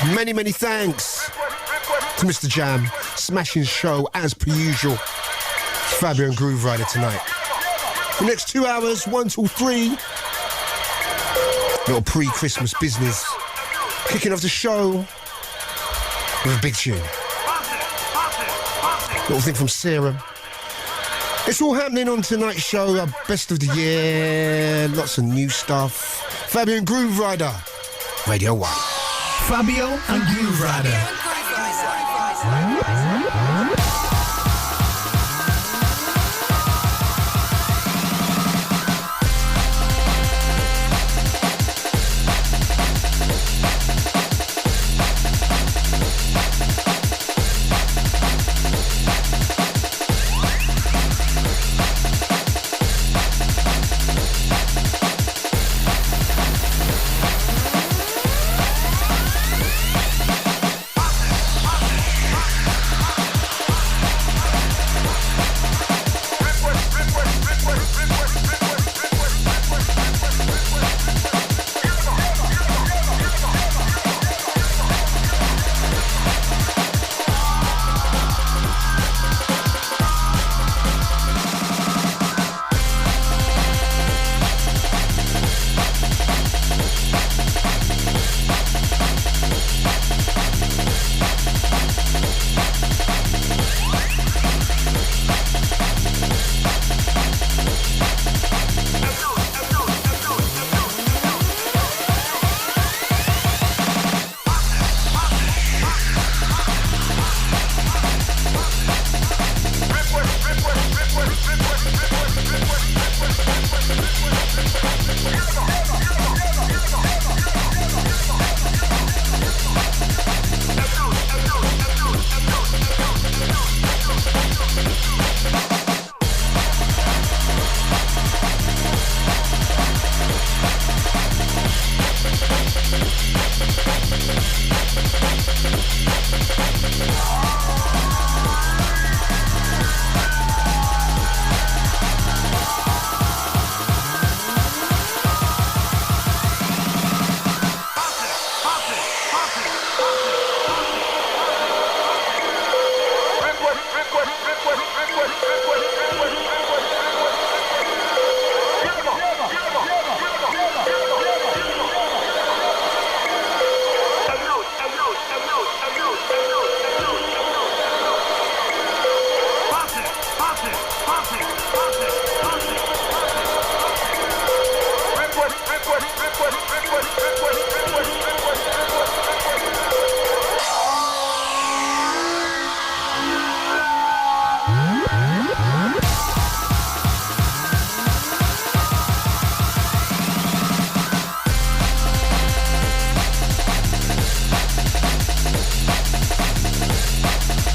Many, many thanks to Mr. Jam. Smashing show as per usual. Fabio and Grooverider tonight. The next 2 hours, 1 till 3. Little pre-Christmas business. Kicking off the show with a big tune. Little thing from Serum. It's all happening on tonight's show. Our best of the year. Lots of new stuff. Fabio and Grooverider. Radio 1. Fabio and Grooverider.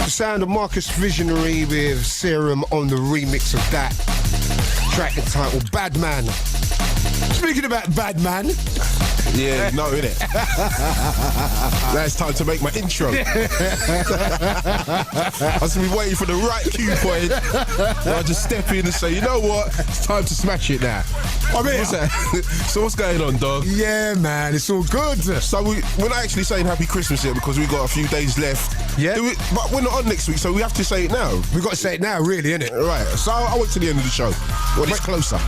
Sound of Marcus Visionary with Serum on the remix of that track entitled Bad Man. Speaking about Bad Man. Yeah, no, innit? Now it's time to make my intro. I was been waiting for the right cue point. And I just step in and say, you know what? It's time to smash it now. I'm here. So what's going on, dog? Yeah, man, it's all good. So we're not actually saying Happy Christmas yet because we've got a few days left. Yeah. But we're not on next week, so we have to say it now. We've got to say it now, really, innit? Right, so I'll wait till the end of the show when it's closer.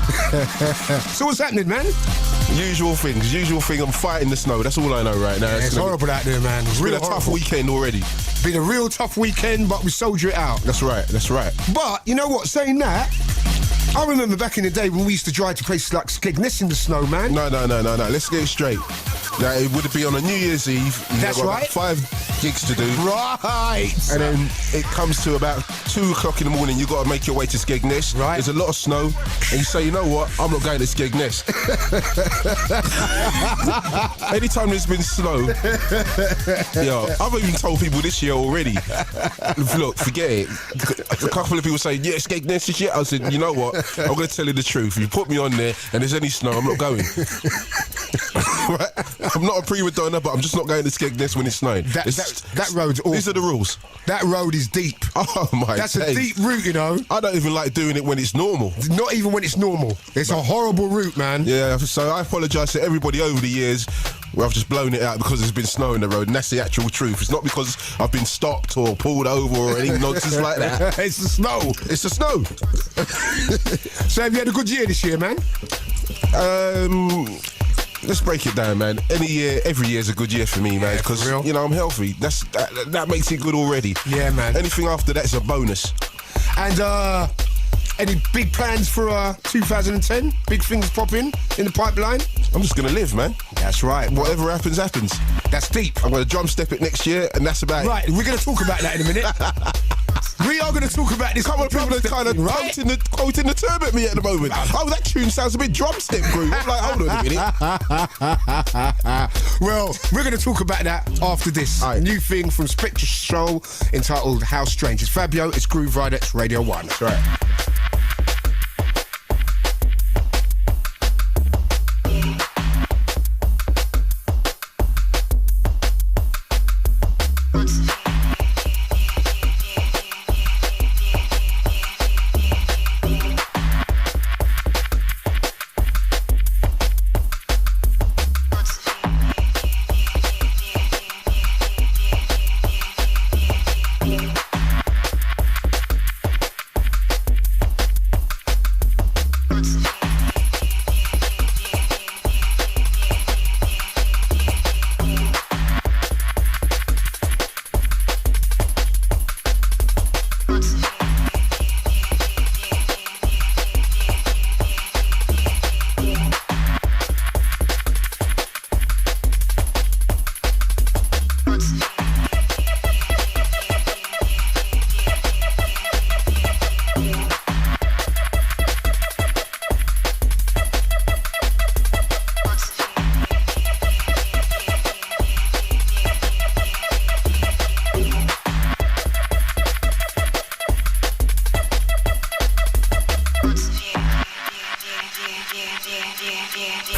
So what's happening, man? Usual things. I'm fighting the snow. That's all I know right now. Yeah, it's horrible out there, man. It's been a tough weekend already. Been a real tough weekend, but we soldier it out. That's right. But, you know what, saying that, I remember back in the day when we used to drive to places like Skegness in the snow, man. No. Let's get it straight. Now, it would be on a New Year's Eve. That's right. 5 gigs to do. Right. And then it comes to about 2 o'clock in the morning. You got to make your way to Skegness. Right. There's a lot of snow. And you say, you know what? I'm not going to Skegness. Anytime there's been snow, I've even told people this year already. Look, forget it. A couple of people say, yeah, Skegness this year. I said, you know what? I'm going to tell you the truth. If you put me on there and there's any snow, I'm not going. Right? I'm not a prima donna, but I'm just not going to Skegness when it's snowing. That road's awful. These are the rules. That road is deep. Oh my! That's a deep route, you know. I don't even like doing it when it's normal. Not even when it's normal. It's a horrible route, man. Yeah, so I apologise to everybody over the years. where I've just blown it out because there's been snow in the road, and that's the actual truth. It's not because I've been stopped or pulled over or any nonsense like that. It's the snow. It's the snow. So have you had a good year this year, man? Let's break it down, man. Every year is a good year for me, man, because you know I'm healthy. That makes it good already. Yeah, man. Anything after that's a bonus. And any big plans for 2010? Big things popping in the pipeline? I'm just gonna live, man. That's right. Whatever happens, happens. That's deep. I'm gonna drum step it next year, and that's about it. Right, we're gonna talk about that in a minute. We are going to talk about this. Couple of people are kind of quoting the term at me at the moment. Oh, that tune sounds a bit drum step groove. I'm like, hold on a minute. Well, we're going to talk about that after this. Right. New thing from Spectre Soul entitled How Strange. It's Fabio, it's Grooverider, it's Radio 1. That's right.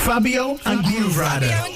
Fabio and Grooverider.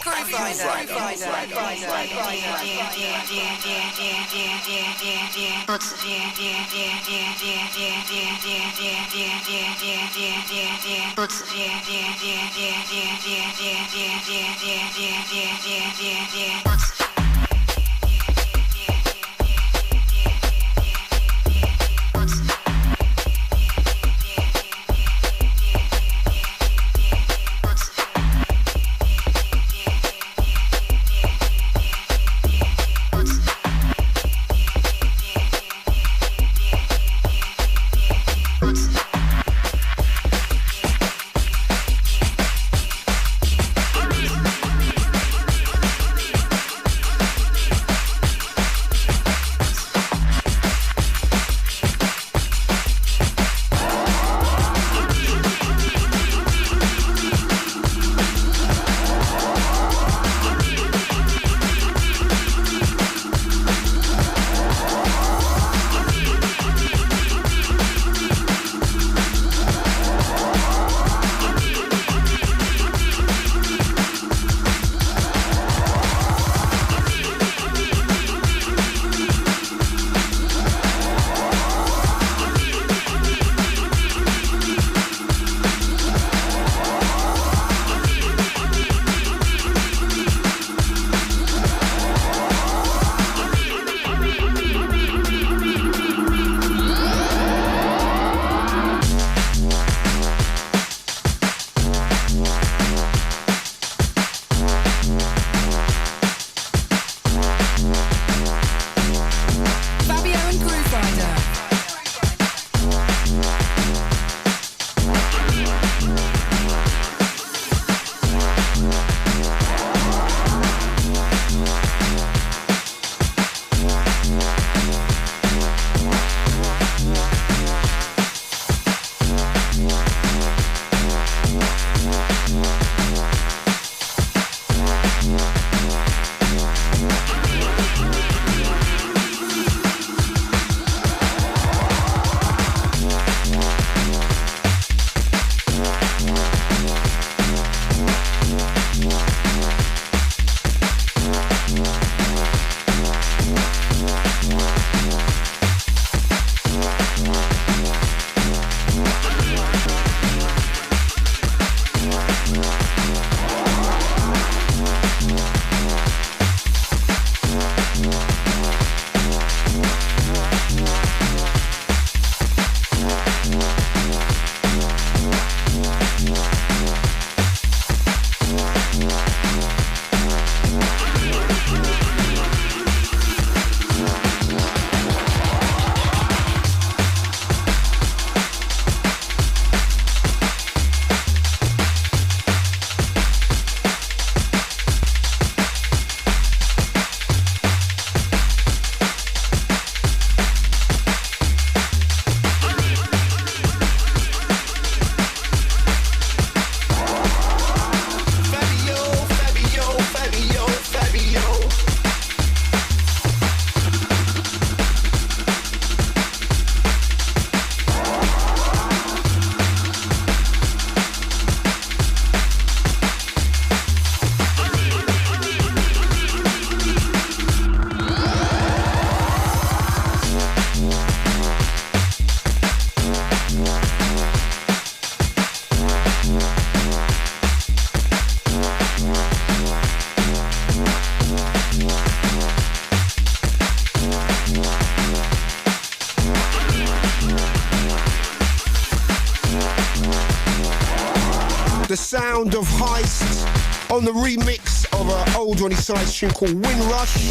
the sound of Heist on the remix of an old Ronnie Size tune called Windrush.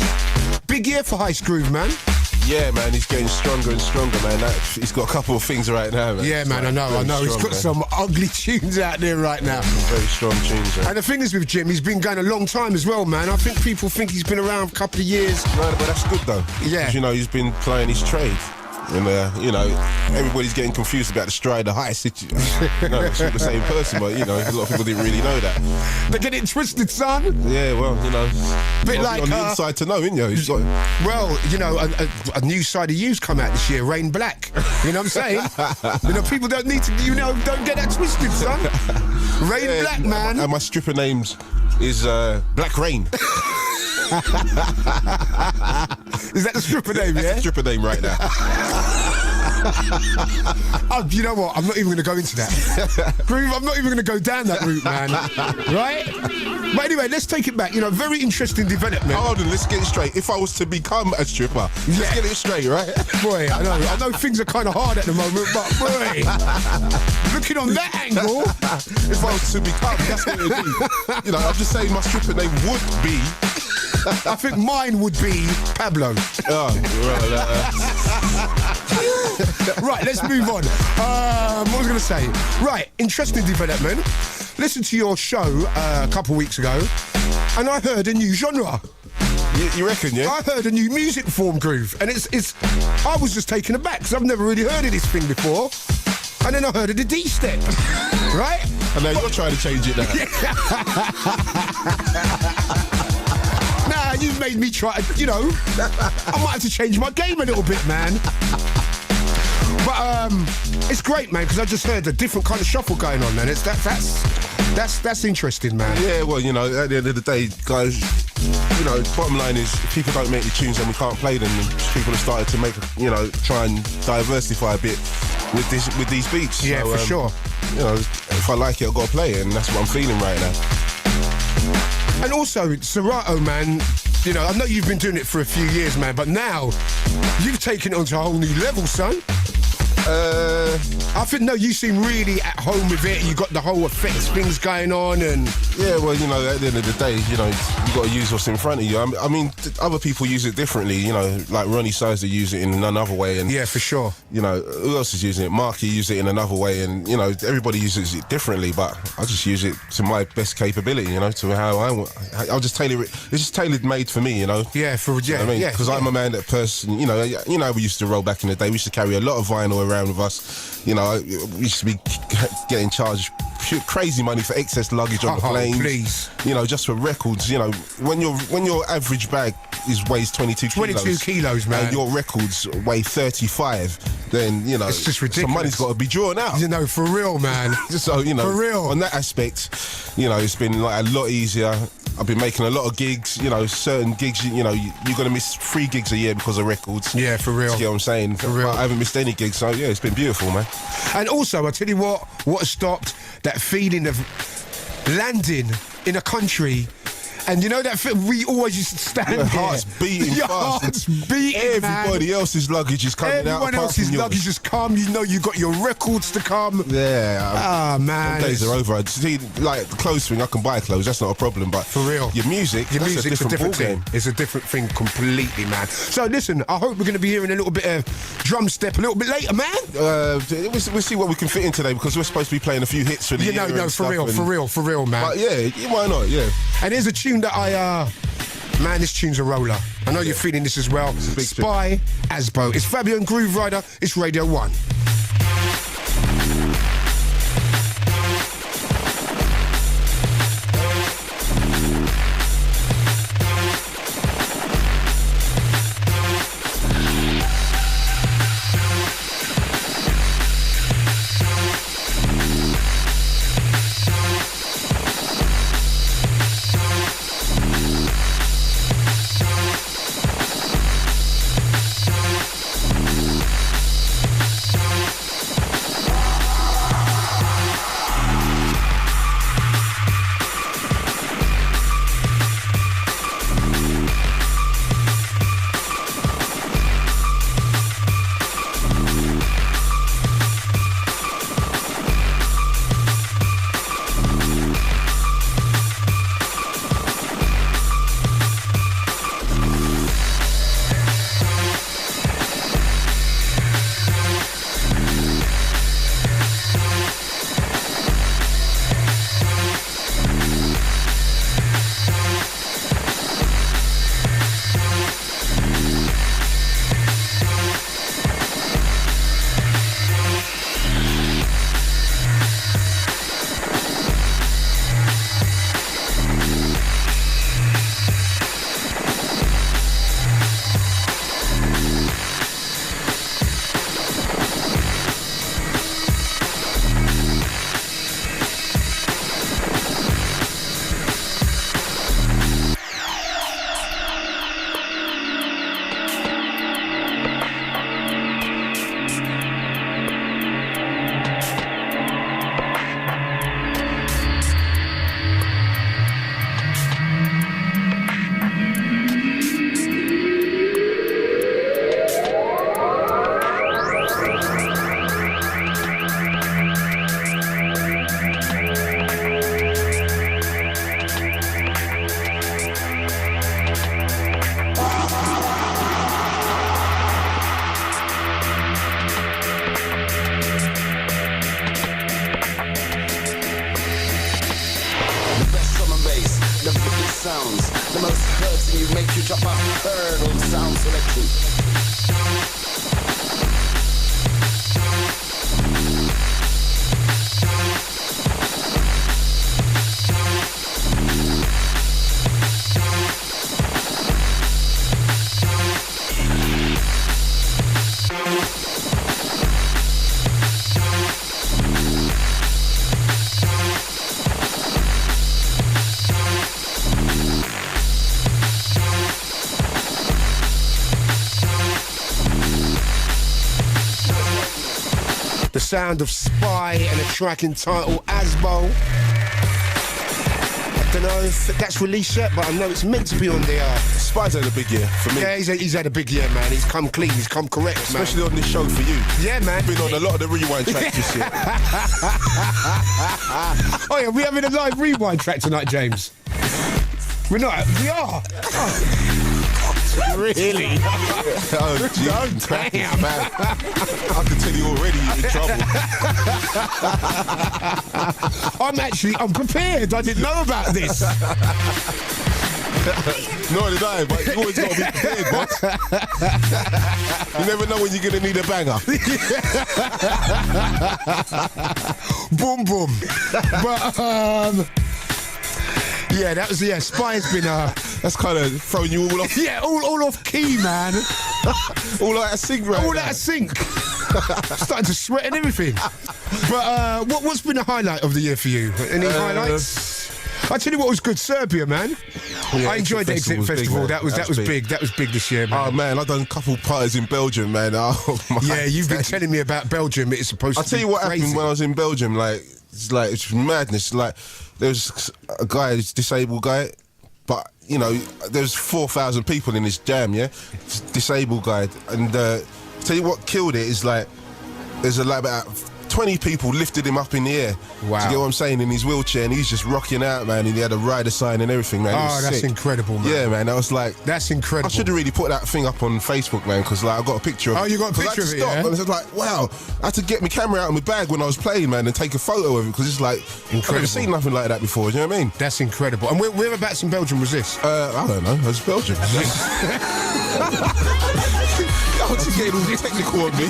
Big year for Heist Groove, man. Yeah, man, he's getting stronger and stronger, man. He's got a couple of things right now, man. Yeah, man, I know. He's got some ugly tunes out there right now. Very strong tunes, man. And the thing is with Jim, he's been going a long time as well, man. I think people think he's been around a couple of years. No, but that's good, though. Yeah. 'Cause, you know, he's been playing his trade. And, you know, everybody's getting confused about the Strider Heist. No, it's all the same person, but, you know, a lot of people didn't really know that. They get it twisted, son. Yeah, well, you know. Bit like on the inside to know, innit you? He's got... Well, you know, a new side of you's come out this year, Rain Black. You know what I'm saying? You know, people don't need to, you know, don't get that twisted, son. Rain Black, man. And my stripper names is Black Rain. Is that the stripper name, yeah? That's the stripper name right now. Oh, you know what? I'm not even going to go into that. Groove, I'm not even going to go down that route, man. Right? But anyway, let's take it back. You know, very interesting development. Hold on, let's get it straight. If I was to become a stripper, let's get it straight, right? Boy, I know things are kind of hard at the moment, but boy, looking on that angle. If I was to become, that's what it would be. You know, I'm just saying my stripper name would be... I think mine would be Pablo. Oh, right, let's move on. What was I going to say? Right, interesting development. Listened to your show a couple of weeks ago, and I heard a new genre. You reckon, yeah? I heard a new music form, Groove, and it's. I was just taken aback because I've never really heard of this thing before, and then I heard of the D-step, right? And now you're trying to change it now. Nah, you've made me try, you know, I might have to change my game a little bit, man. But it's great, man, because I just heard a different kind of shuffle going on, man. That's interesting, man. Yeah, well, you know, at the end of the day, guys, you know, bottom line is if people don't make the tunes and we can't play them, and people have started to make, you know, try and diversify a bit with these beats. Yeah, so, for sure. You know, if I like it, I've got to play it, and that's what I'm feeling right now. And also, Serato, man, you know, I know you've been doing it for a few years, man, but now you've taken it onto a whole new level, son. I think, no, you seem really at home with it. You got the whole effects things going on, and yeah, well, you know, at the end of the day, you know, you got to use what's in front of you. I mean, other people use it differently. You know, like Ronnie Sizer use it in another way, and yeah, for sure. You know, who else is using it? Marky use it in another way, and you know, everybody uses it differently. But I just use it to my best capability. You know, to how I want. I'll just tailor it. It's just tailor made for me. You know. Yeah, for you know what I mean, because I'm a man that person. You know, we used to roll back in the day. We used to carry a lot of vinyl around with us. You know, we used to be getting charged crazy money for excess luggage on the planes. Please. You know, just for records. You know, when your average bag weighs 22 kilos, man, and your records weigh 35, then you know it's just ridiculous. Some money's got to be drawn out. You know, for real, man. So you know, for real. On that aspect, you know, it's been like a lot easier. I've been making a lot of gigs, you know, certain gigs, you know, you're going to miss 3 gigs a year because of records. Yeah, for real. You get what I'm saying? For real. I haven't missed any gigs, so yeah, it's been beautiful, man. And also, I tell you what has stopped that feeling of landing in a country. And you know that we always used to stand Your there. heart's beating Your fast. heart's beating, Everybody else's luggage is coming out. Everyone else's luggage has come. You know you got your records to come. Yeah. Man. Days are over. See, like the clothes thing, I can buy clothes. That's not a problem. But for real, your music's a different thing. It's a different thing completely, man. So listen, I hope we're going to be hearing a little bit of drum step a little bit later, man. We'll see what we can fit in today because we're supposed to be playing a few hits for the year. No, for real, man. But yeah, why not? Yeah. And here's a tune that man, this tune's a roller. I know you're feeling this as well. Spy Asbo. It's Fabio and Grooverider. It's Radio 1. The most hurting you make you drop a bird on sound selection. The sound of Spy and a track entitled Asbo. I don't know if that's released yet, but I know it's meant to be on the... Spy's had a big year for me. Yeah, he's had a big year, man. He's come clean, he's come correct, Especially man. on this show for you. Yeah, man. Been on a lot of the rewind tracks this year. Oh yeah, we're having a live rewind track tonight, James. We're not. We are. Really? Oh, gee, Oh, damn. man. I can tell you already you're in trouble. I'm prepared. I didn't know about this. Nor did I, but you always got to be prepared, boss. You never know when you're going to need a banger. Boom, boom. But, yeah, that was, Spy's been, That's kind of throwing you all off. yeah, all off key, man. All out of sync right All now. out of sync. Starting to sweat and everything. But what's been the highlight of the year for you? Any highlights? I tell you what was good, Serbia, man. Yeah, I enjoyed the Exit was Festival. big, That was big. That was big this year, man. Oh man, I've done a couple parties in Belgium, man. Oh, my Yeah, you've been telling me about Belgium. It's supposed I'll to tell be you what crazy. happened when I was in Belgium. It's madness. Like there was a guy, a disabled guy, but you know there's 4,000 people in this jam. Yeah, disabled guy, and tell you what killed it is like there's about 20 people lifted him up in the air. Wow. Do you get what I'm saying? In his wheelchair, and he's just rocking out, man. And he had a rider sign and everything, man. It Oh, was that's sick. incredible, man. Yeah, man. That was like. That's I incredible. should have really put that thing up on Facebook, man, because like I got a picture of it. Oh, you got a 'Cause I picture had of to it, stop, yeah? and I was like, wow. I had to get my camera out of my bag when I was playing, man, and take a photo of it, because it's like, I've never Incredible. seen nothing like that before, you know what I mean? That's incredible. And whereabouts in Belgium was this? I don't know, it was Belgium. Oh, you're getting all technical on me.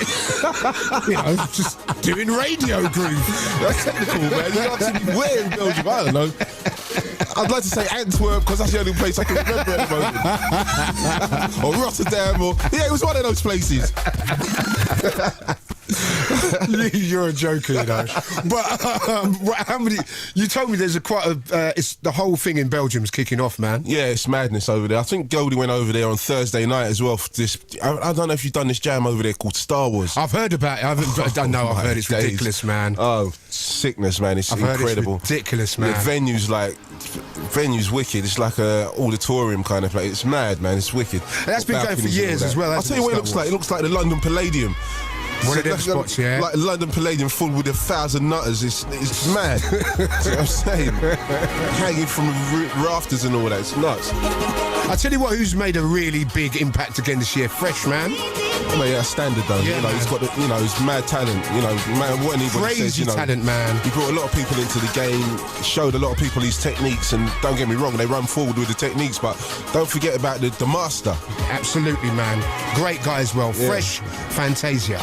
You know, just doing radio groove. That's technical, man. You're asking me where in Belgium, I don't know. I'd like to say Antwerp, because that's the only place I can remember at the moment. Or Rotterdam, yeah, it was one of those places. You're a joker, you know. But how many? You told me there's it's the whole thing in Belgium's kicking off, man. Yeah, it's madness over there. I think Goldie went over there on Thursday night as well. For this, I don't know if you've done this jam over there called Star Wars. I've heard about it. I don't know. I've heard it's days. ridiculous, man. Oh, sickness, man! It's I've heard incredible. it's ridiculous, man. The venue's wicked. It's like a auditorium kind of place. It's mad, man. It's wicked. That's been going for Balconies and years all as that. well, I'll hasn't tell you it, what it looks Star like. It looks like the London Palladium. One of them spots, yeah. Like London Palladium full with 1,000 nutters. It's mad. See what I'm saying? Hanging from the rafters and all that. It's nuts. I tell you what, who's made a really big impact again this year? Fresh, man. I mean, that's standard though. Yeah, you know, man. he's got he's mad talent. You know, man, what anybody Crazy says, you know, talent, man. He brought a lot of people into the game, showed a lot of people his techniques, and don't get me wrong, they run forward with the techniques, but don't forget about the master. Absolutely, man. Great guy as well. Yeah. Fresh Fantasia.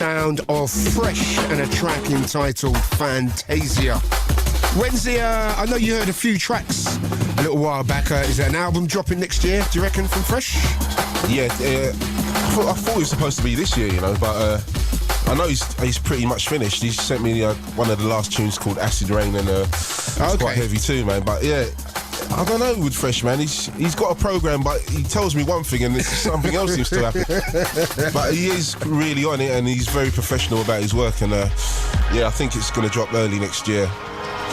Sound of Fresh and a track entitled Fantasia. Wednesday, I know you heard a few tracks a little while back. Is there an album dropping next year, do you reckon, from Fresh? Yeah, I thought it was supposed to be this year, you know, but I know he's pretty much finished. He sent me one of the last tunes called Acid Rain, and it's quite heavy too, man. But yeah, I don't know with Fresh, man. He's got a program, but he tells me one thing and something else seems to happen. But he is really on it, and he's very professional about his work. And yeah, I think it's going to drop early next year.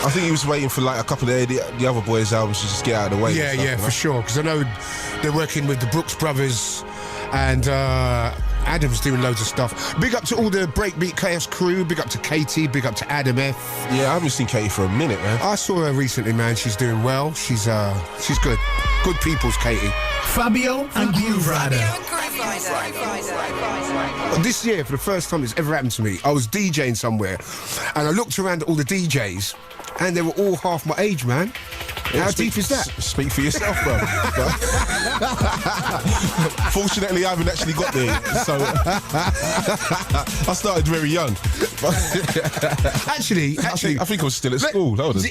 I think he was waiting for like a couple of the other boys' albums to just get out of the way. Yeah, yeah, for sure. Because I know they're working with the Brooks Brothers and Adam's doing loads of stuff. Big up to all the Breakbeat Chaos crew. Big up to Katie. Big up to Adam F. Yeah, I haven't seen Katie for a minute, man. I saw her recently, man. She's doing well. She's good. Good people's Katie. Fabio and Grooverider. This year, for the first time it's ever happened to me, I was DJing somewhere and I looked around at all the DJs and they were all half my age, man. Yeah, how deep is that? Speak for yourself, bro. Fortunately, I haven't actually got there, so I started very young. Actually, I think I was still at school. That was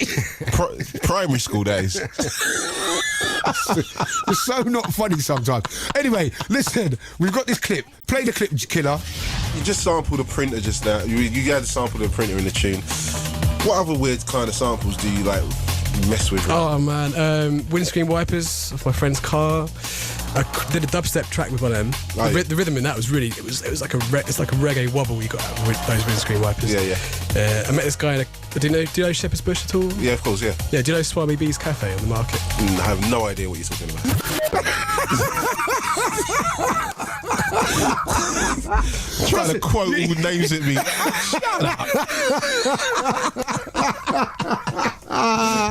primary school days. It's so not funny sometimes. Anyway, listen, we've got this clip. Play the clip, killer. You just sampled a printer just now. You had to sample the printer in the tune. What other weird kind of samples do you like mess with? Oh man, windscreen wipers off my friend's car. I did a dubstep track with one of them. The rhythm in that was really, it was like it's like a reggae wobble you got out with those windscreen wipers. Yeah. I met this guy. Do you know Shepherd's Bush at all? Yeah, of course, yeah. Yeah, do you know Swami B's Cafe on the market? I have no idea what you're talking about. Trying to quote all names at me. Shut up.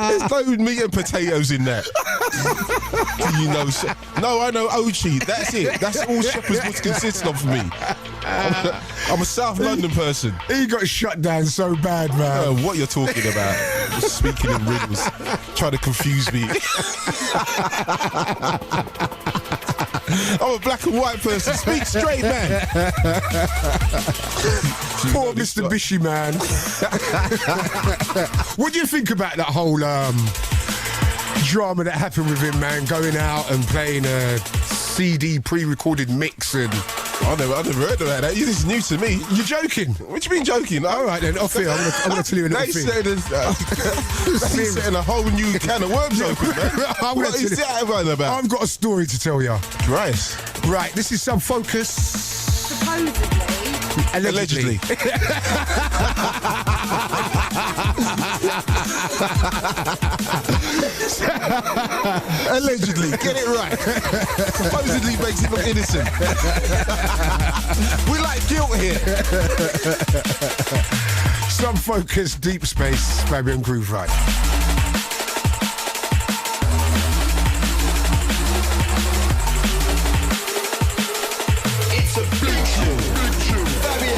There's no meat and potatoes in that. Do you know? No, I know Ochi. That's it. That's all Shepherd's Bush consists of for me. I'm a South London person. He got shut down so bad, man. What you're talking about? Just speaking in riddles, trying to confuse me. I'm a black and white person. Speak straight, man. Poor Mr. Bishy, man. What do you think about that whole drama that happened with him, man? Going out and playing a CD pre-recorded mix and... I've never heard about that. This is new to me. You're joking? What do you mean joking? All right then, off here. I'm going to tell you a little thing. He's setting a whole new can of worms open, man. What is that about? I've got a story to tell you. Right, this is some focus. Supposedly. Allegedly. Allegedly, get it right. Supposedly makes it look innocent. We like guilt here. Some focus, deep space, Fabio and Grooverider. It's a big show. Fabio.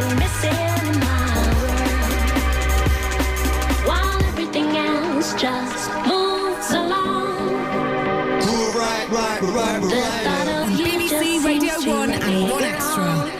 something missing in my world. While everything else just moves along. The thought of you BBC just Radio seems to 1 and make 1 it Extra. wrong.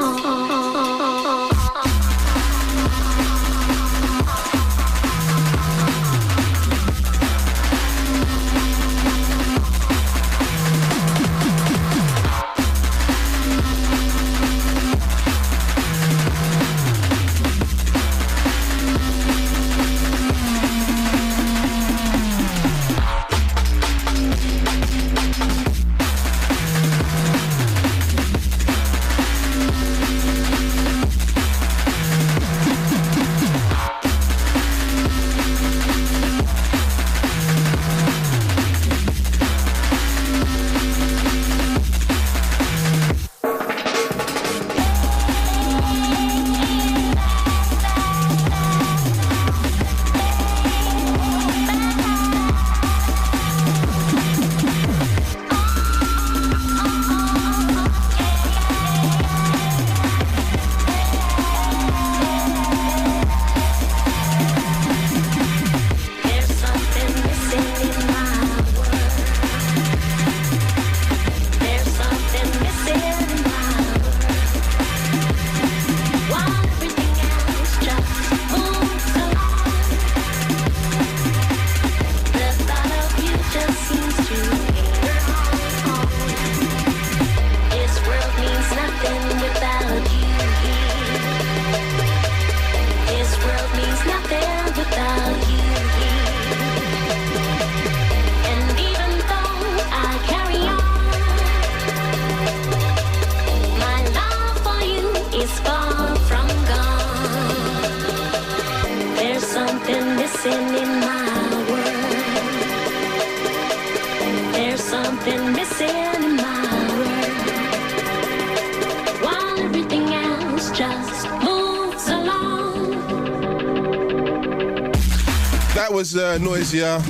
Noisier.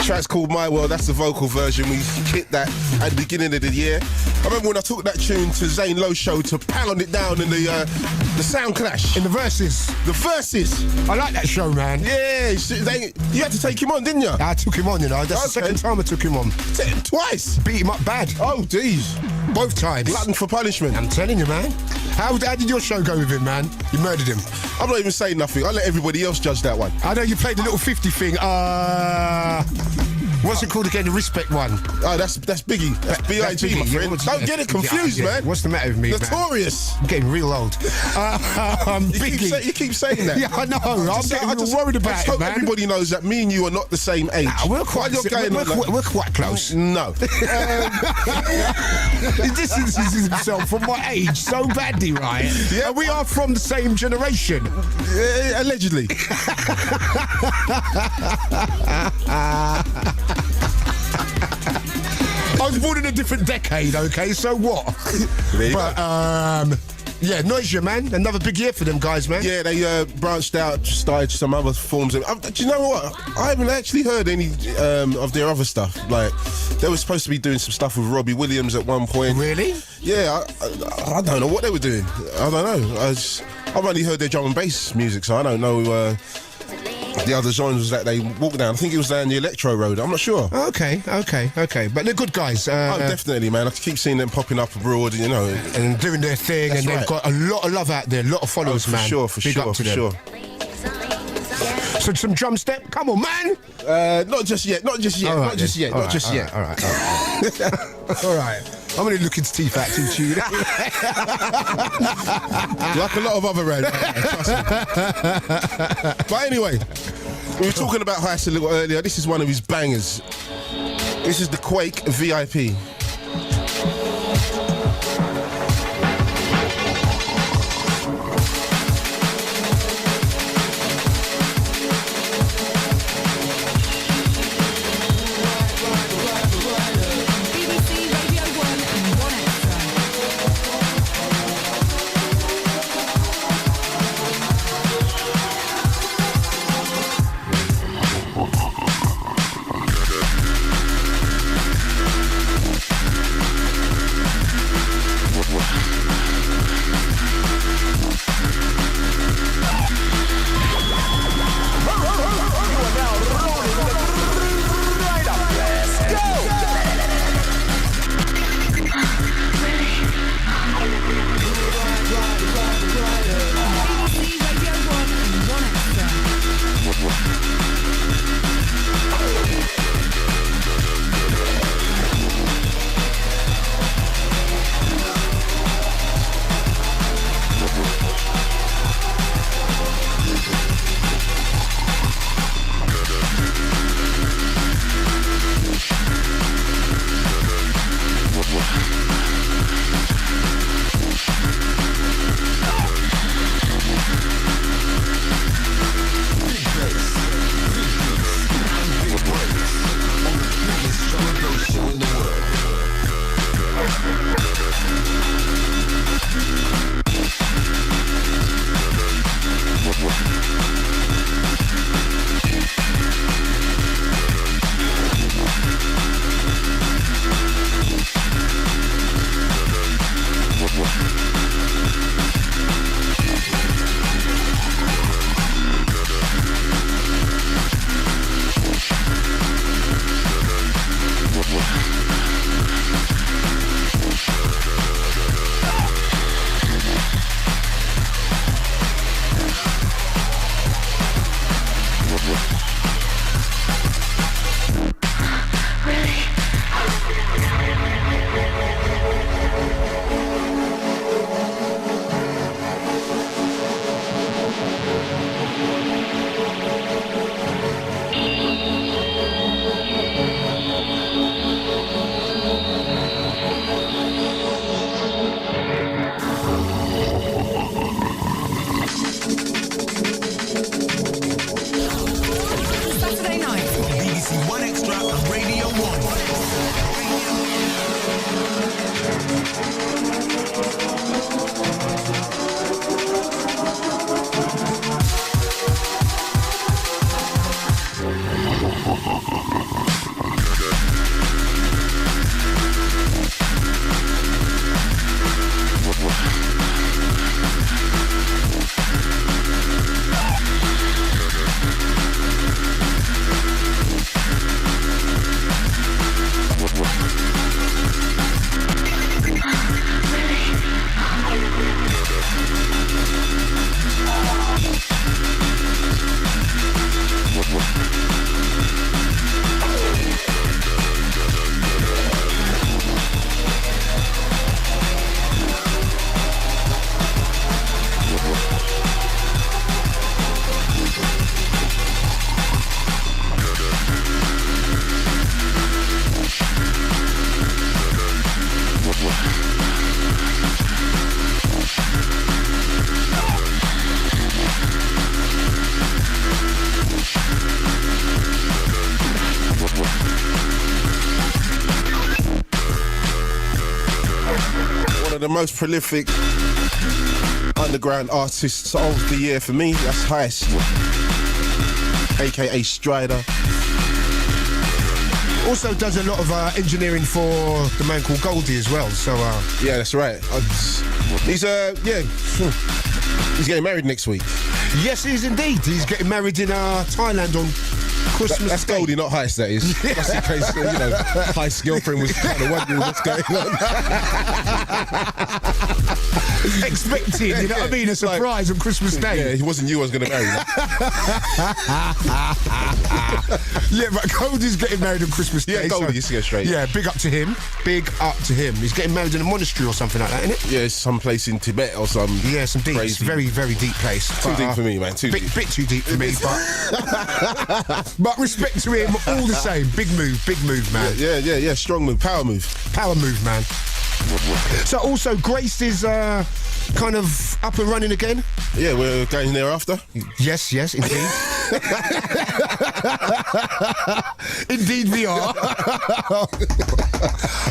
Track's called My World. That's the vocal version. We hit that at the beginning of the year. I remember when I took that tune to Zane Lowe's show to pound it down in the sound clash. In the verses. The verses. I like that show, man. Yeah, you had to take him on, didn't you? I took him on, you know. That's the second time I took him on. Twice? Beat him up bad. Oh, geez. Both times. Glutton for punishment. I'm telling you, man. How did your show go with him, man? You murdered him. I'm not even saying nothing. I let everybody else judge that one. I know you played the little 50 thing. What's it called again? The respect one. Oh, that's Biggie. That's B.I.G., my friend. Don't get it confused, man. What's the matter with me, Notorious. Man? I'm getting real old. Biggie. You keep saying that. Yeah, I know. I'm getting worried about it, hope man. Everybody knows that me and you are not the same age. Nah, we're quite close. No. He distances himself from my age so badly, right? Yeah, and we are from the same generation. Allegedly. I was born in a different decade, okay? So what? Yeah, Noisia, man. Another big year for them guys, man. Yeah, they branched out, started some other forms. Do you know what? I haven't actually heard any of their other stuff. Like, they were supposed to be doing some stuff with Robbie Williams at one point. Really? Yeah, I don't know what they were doing. I don't know. I've only heard their drum and bass music, so I don't know the other genres that they walk down. I think it was down the Electro Road. I'm not sure. Okay. But they're good guys. Oh, definitely, man. I keep seeing them popping up abroad, you know. And doing their thing. That's and right. They've got a lot of love out there, a lot of followers, man. For sure. So some drum step? Come on, man! Not just yet. All right. All right. I'm going to look into teeth attitude. Like a lot of other roads, trust me. But anyway, we were talking about Heist a little earlier. This is one of his bangers. This is the Quake VIP. most prolific underground artists of the year for me. That's Heist, aka Strider. Also does a lot of engineering for the man called Goldie as well. So yeah, that's right. He's getting married next week. yes, he is indeed. He's getting married in Thailand on Christmas That's Day. Goldie, not Heist, that is. Just in case, Heist's girlfriend was kind of wondering what's going on. Expecting, you know what I mean? A surprise on Christmas Day. Yeah, it wasn't you I was going to marry. Yeah, but Goldie's getting married on Christmas Day. Yeah, Goldie, just to get straight. Yeah, big up to him. Big up to him. He's getting married in a monastery or something like that, isn't it? Yeah, it's some place in Tibet or some. Yeah, some deep. It's crazy. very, very deep place. Too deep for me, man. Too deep. Bit too deep for me, but respect to him all the same. Big move, man. Yeah. Strong move, power move. Power move, man. So also Grace is kind of up and running again. Yeah, we're going thereafter. Yes, indeed. Indeed we are.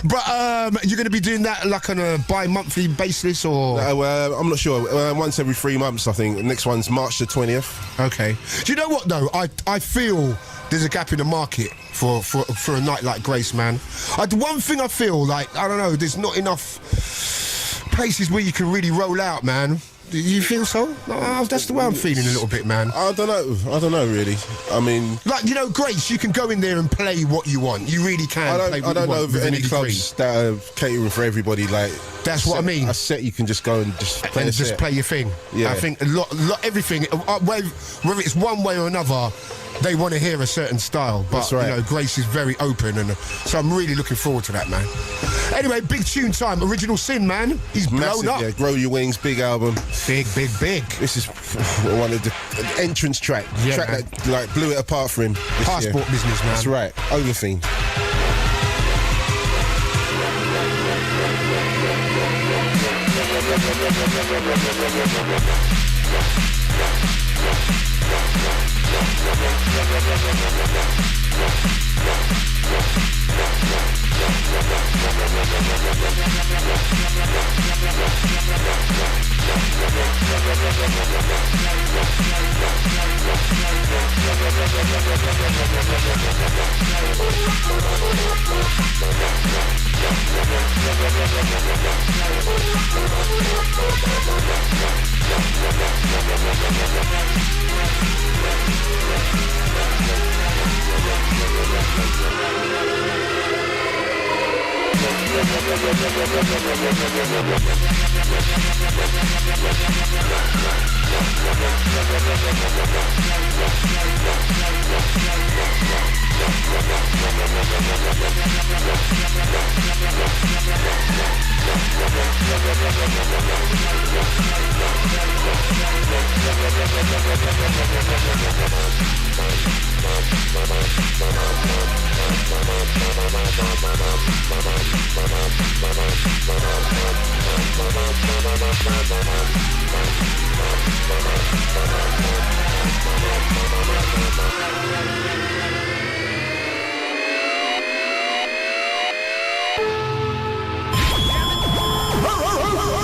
But you're going to be doing that like on a bi-monthly basis or? I'm not sure. Once every 3 months, I think. The next one's March the 20th. Okay. Do you know what though? I feel there's a gap in the market for a night like Grace, man. One thing I feel like, I don't know, there's not enough places where you can really roll out, man. Do you feel so? That's the way I'm feeling a little bit, man. I don't know, really. I mean... Like, Grace, you can go in there and play what you want. You really can play what you want. I don't know of any clubs that are catering for everybody. Like, that's what I mean. A set you can just go and just play play your thing. Yeah. I think everything, whether it's one way or another, they want to hear a certain style. But, that's right. Grace is very open, and so I'm really looking forward to that, man. Anyway, big tune time. Original Sin, man. He's blown up. Yeah, Grow Your Wings, big album. Big. This is one of the entrance track that blew it apart for him. Passport business, man. That's right. Overfiend.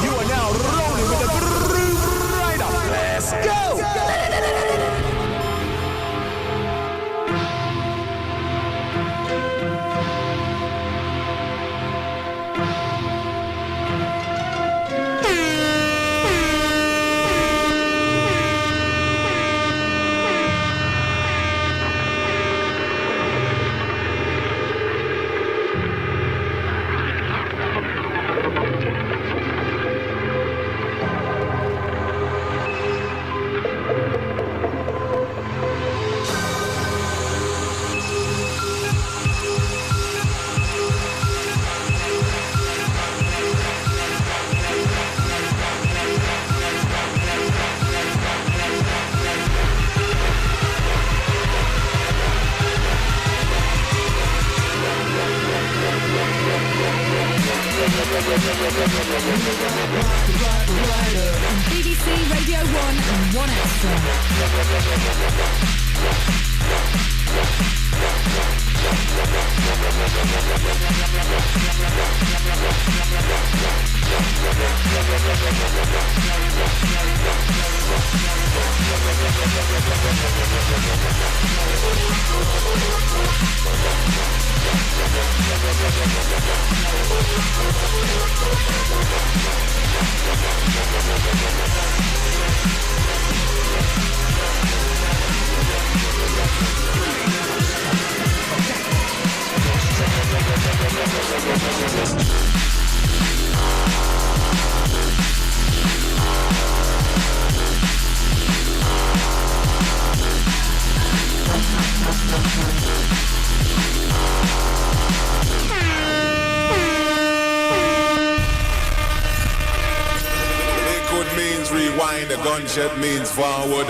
You are now rolling with the Grooverider. Let's go! BBC Radio 1 and 1 Extra. Liquid means rewind, a gunshot means forward.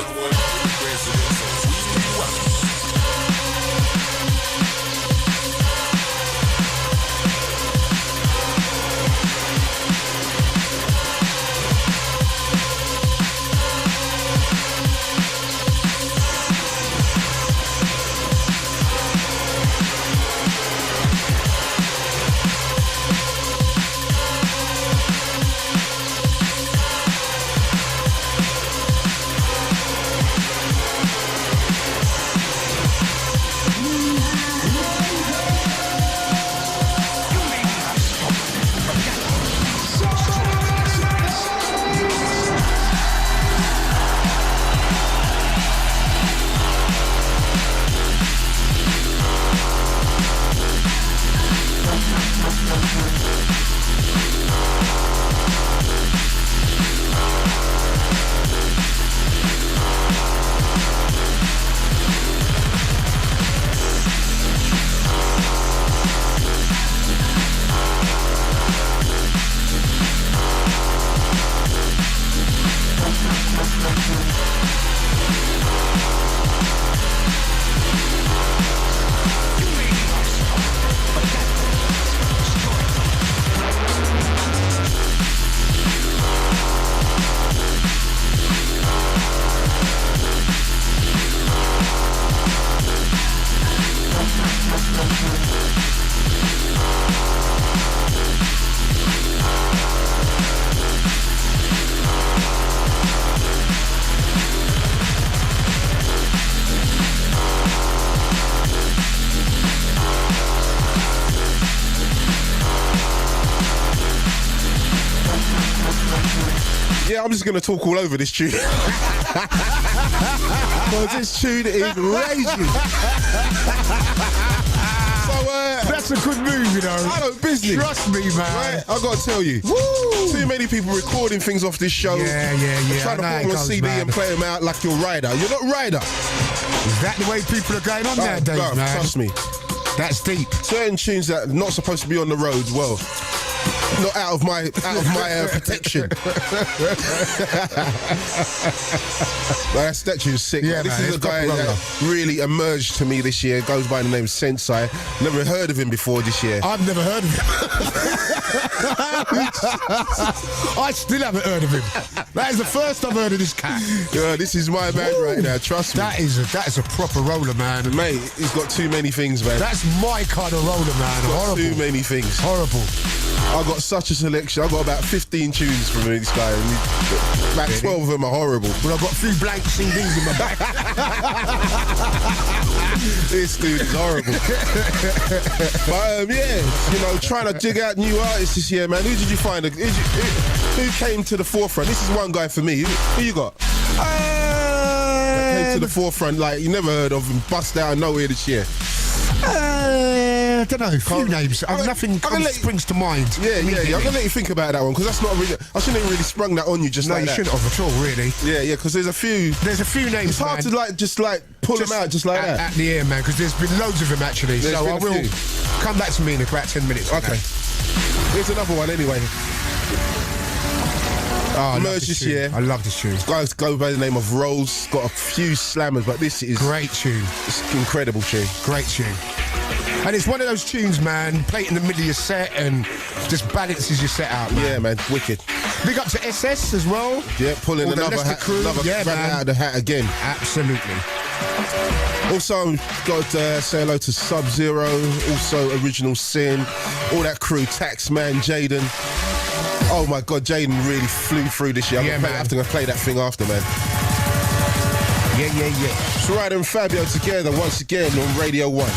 Yeah, I'm just going to talk all over this tune. Because this tune is raging. That's a good move, you know. I don't business. Trust me, man. Right? I got to tell you. Woo. Too many people recording things off this show. Yeah. Trying to put I know them it on goes, CD man. and play them out like you're Ryder. You're not Ryder. Is that the way people are going on nowadays, Bruv, man? trust me. That's deep. Certain tunes that are not supposed to be on the road, well, not out of my protection. That tune's sick. Yeah, this man, is a it's guy proper that really emerged to me this year. Goes by the name Sensei. Never heard of him before this year. I've never heard of him. I still haven't heard of him. That is the first I've heard of this cat. Yeah, this is my man right now. Trust me. That is a proper roller, man. Mate, he's got too many things, man. That's my kind of roller, man. Got Horrible. too many things. Horrible. I got such a selection. I got about 15 tunes from this guy. And about 12 of them are horrible. Well, I've got a few blank CDs in my back. This dude is horrible. But yeah, you know, trying to dig out new artists this year, man. Who did you find? Who came to the forefront? This is one guy for me. Who you got? That came to the forefront, like you never heard of him, bust out of nowhere this year. I don't know, a few names. Nothing springs to mind. Yeah. I'm gonna let you think about that one because that's not really. I shouldn't have really sprung that on you just like that. No, you shouldn't have at all, really. Yeah, because there's a few. There's a few names. It's hard man. to just pull them out just like that. At the air, man, because there's been loads of them actually. There's so been I a will few. come back to me in about 10 minutes. Okay. Here's another one anyway. Oh, Emerged this year. I love this tune. Guys go by the name of Rolls. Got a few slammers, but this is Great tune. It's an incredible tune. Great tune. And it's one of those tunes, man, play it in the middle of your set and just balances your set out, man. Yeah, man, wicked. Big up to SS as well. Yeah, pulling All the another Leicester hat, crew. another Yeah, rabbit man. out of the hat again. Absolutely. Also, got to say hello to Sub-Zero, also Original Sin, all that crew, Taxman, Jaden. Oh my God, Jaden really flew through this year. I have to play that thing after, man. Yeah. So Ryder and Fabio together once again on Radio 1.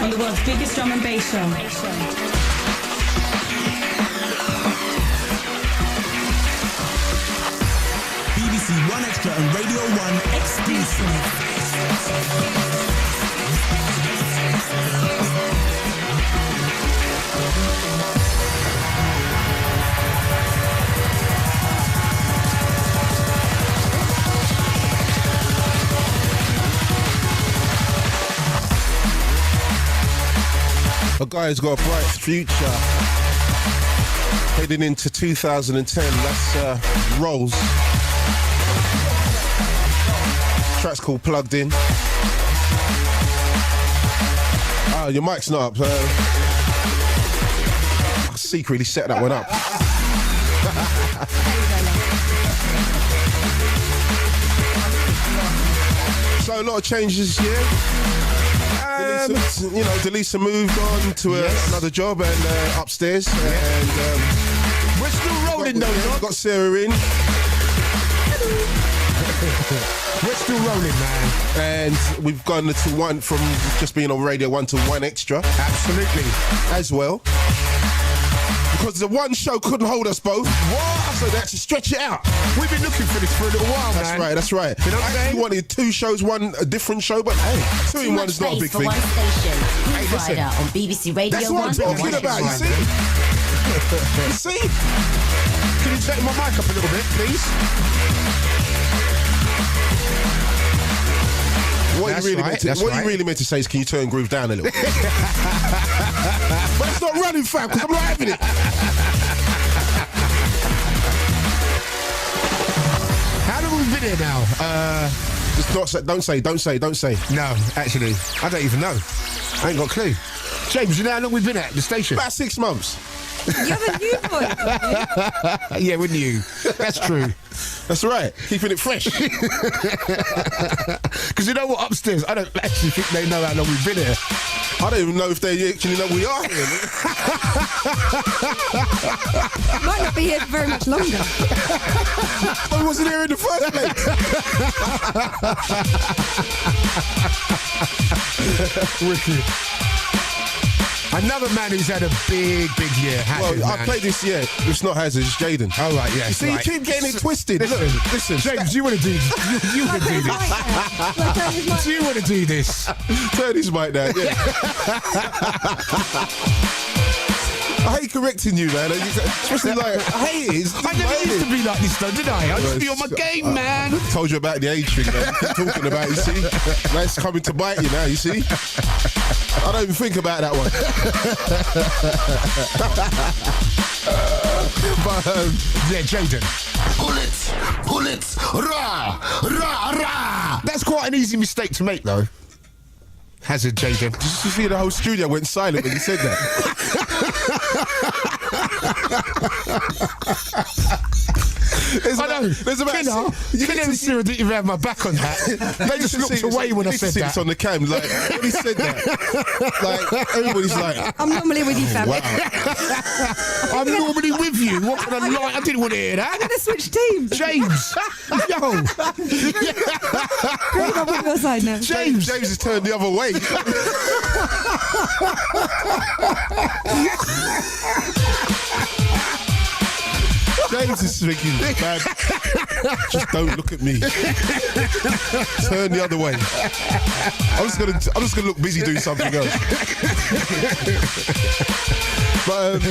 On the world's biggest drum and bass show. BBC 1Extra and Radio 1 exclusive. A guy's got a bright future heading into 2010. That's Rolls. Track's called Plugged In. Oh, your mic's not up. I secretly set that one up. So a lot of changes this year. Delisa moved on to another job and upstairs. And we're still rolling though. Got Sarah in. We're still rolling, man. And we've gone to one from just being on Radio 1 to 1Extra. Absolutely. As well. Because the one show couldn't hold us both. What? So they had to stretch it out. We've been looking for this for a little while, man. That's right. You know what I actually wanted 2 shows, a different show, but hey, 2 in 1 is not a big thing. One station. Grooverider on BBC Radio 1. That's what I'm talking about, you see? You see? Can you take my mic up a little bit, please? What you really meant to say is, can you turn Groove down a little bit? But it's not running, fam, because I'm not having it. How long have we been here now? Don't say. No, actually, I don't even know. I ain't got a clue. James, you know how long we've been at the station? About 6 months. You're the new boy. Yeah, we're new. That's true. That's right. Keeping it fresh. Because you know what, upstairs, I don't actually think they know how long we've been here. I don't even know if they actually know we are here. Might not be here for very much longer. I wasn't here in the first place. Wicked. Another man who's had a big year. Well, I played this year. It's not Hazard, it's Jaden. Oh, right, yeah. You see, right. you keep getting it twisted. Listen, James, you want to do this? You want to do this? Do you want to do this? Turn his mic down, yeah. I hate correcting you, man. Especially like, I hate it. I never used to be like this, though, did I? I used to be on my game, man. I told you about the age thing, man. You keep talking about it, you see? Now it's coming to bite you now, you see? I don't even think about that one. But yeah, Jaden. Pull it, rah, rah, rah. That's quite an easy mistake to make, though. Hazard, Jaden. Did you see the whole studio went silent when you said that? I know. There's about Kinner and Sarah didn't even have my back on that. They just looked away when I said that. It's on the cam. Like, when he said that, like, everybody's like... I'm normally with you, Fab. Wow. I'm normally with you. What can I lie? I didn't want to hear that. I'm going to switch teams. James. Yo. Great, I'm on your side now. James has turned the other way. James is thinking, man, just don't look at me. Turn the other way. I'm just gonna look busy doing something else. But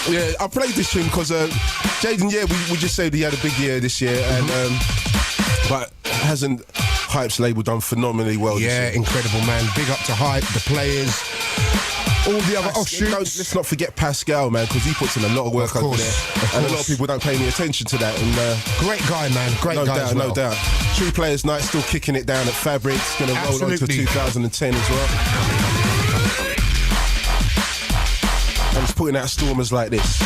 yeah, I played this tune because Jaden, yeah, we just said he had a big year this year, and but hasn't Hype's label done phenomenally well this year? Yeah, incredible, man. Big up to Hype, the players, all the other offshoots. Let's not forget Pascal, man, because he puts in a lot of work over there, and a lot of people don't pay any attention to that. And great guy, man. Great guy as well. No doubt. True Players Night still kicking it down at Fabrics. Going to roll on to 2010 as well. And he's putting out stormers like this.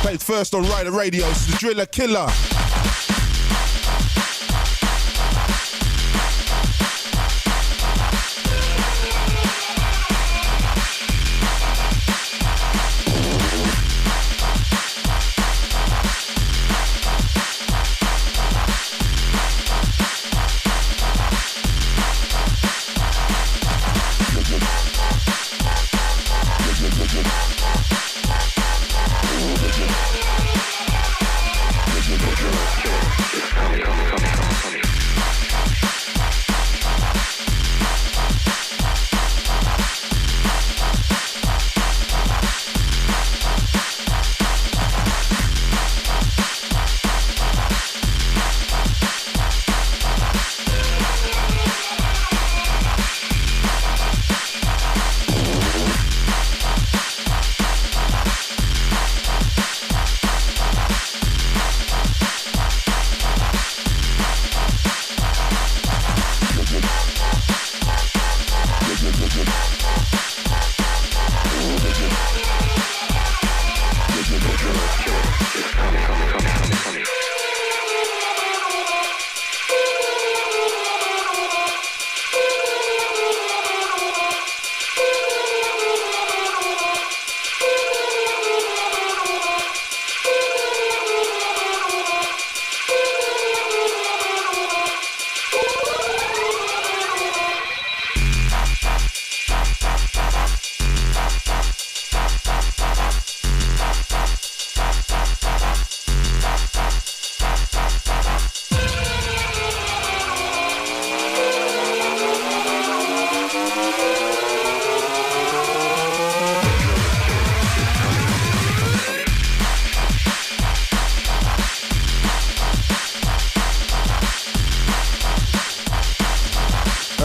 Played first on Rider Radio. It's the Driller Killer.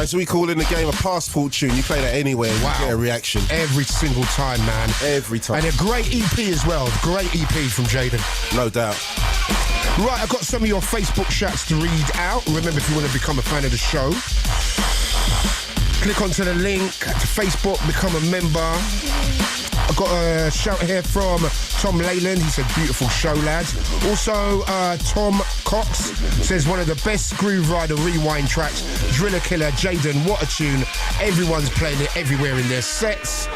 So we call in the game a passport tune. You play that anywhere, you get a reaction. Every single time, man. Every time. And a great EP as well. Great EP from Jaden. No doubt. Right, I've got some of your Facebook shouts to read out. Remember, if you want to become a fan of the show, click onto the link to Facebook, become a member. I've got a shout here from Tom Leyland. He said, beautiful show, lads. Also, Tom Cox says, one of the best Grooverider rewind tracks. Driller Killer, Jaden, what a tune. Everyone's playing it everywhere in their sets.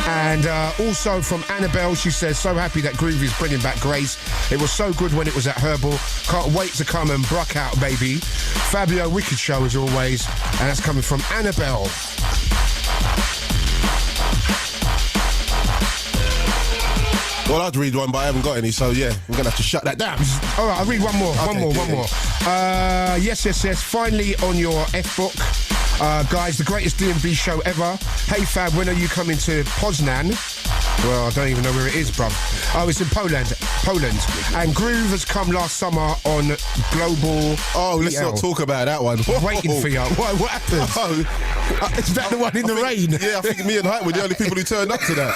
And also from Annabelle, she says, so happy that Groovy is bringing back Grace. It was so good when it was at Herbal. Can't wait to come and bruck out, baby. Fabio, wicked show as always. And that's coming from Annabelle. Well, I'd read one, but I haven't got any, so yeah, we're going to have to shut that down. All right, I'll read one more, one more. Yes. Finally on your F-book. Guys, the greatest D&B show ever. Hey, Fab, when are you coming to Poznan? Well, I don't even know where it is, bruv. Oh, it's in Poland. And Groove has come last summer on Global. Oh, let's EL. not talk about that one. Waiting for you. What happened? Oh, Is that the one in the rain? Yeah, I think me and Hype were the only people who turned up to that.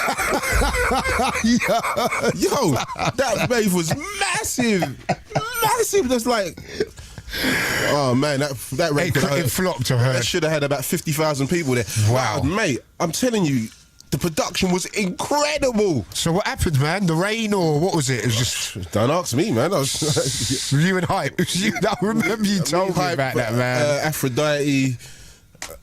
Yo, that rave was massive. Massive. That's like... Oh man, that rave It flopped, I heard. That should have had about 50,000 people there. Wow. Mate, I'm telling you, the production was incredible. So what happened, man? The rain or what was it? It was just... Don't ask me, man. I was... you and Hype. It was you. I remember you told me about that, man. Aphrodite...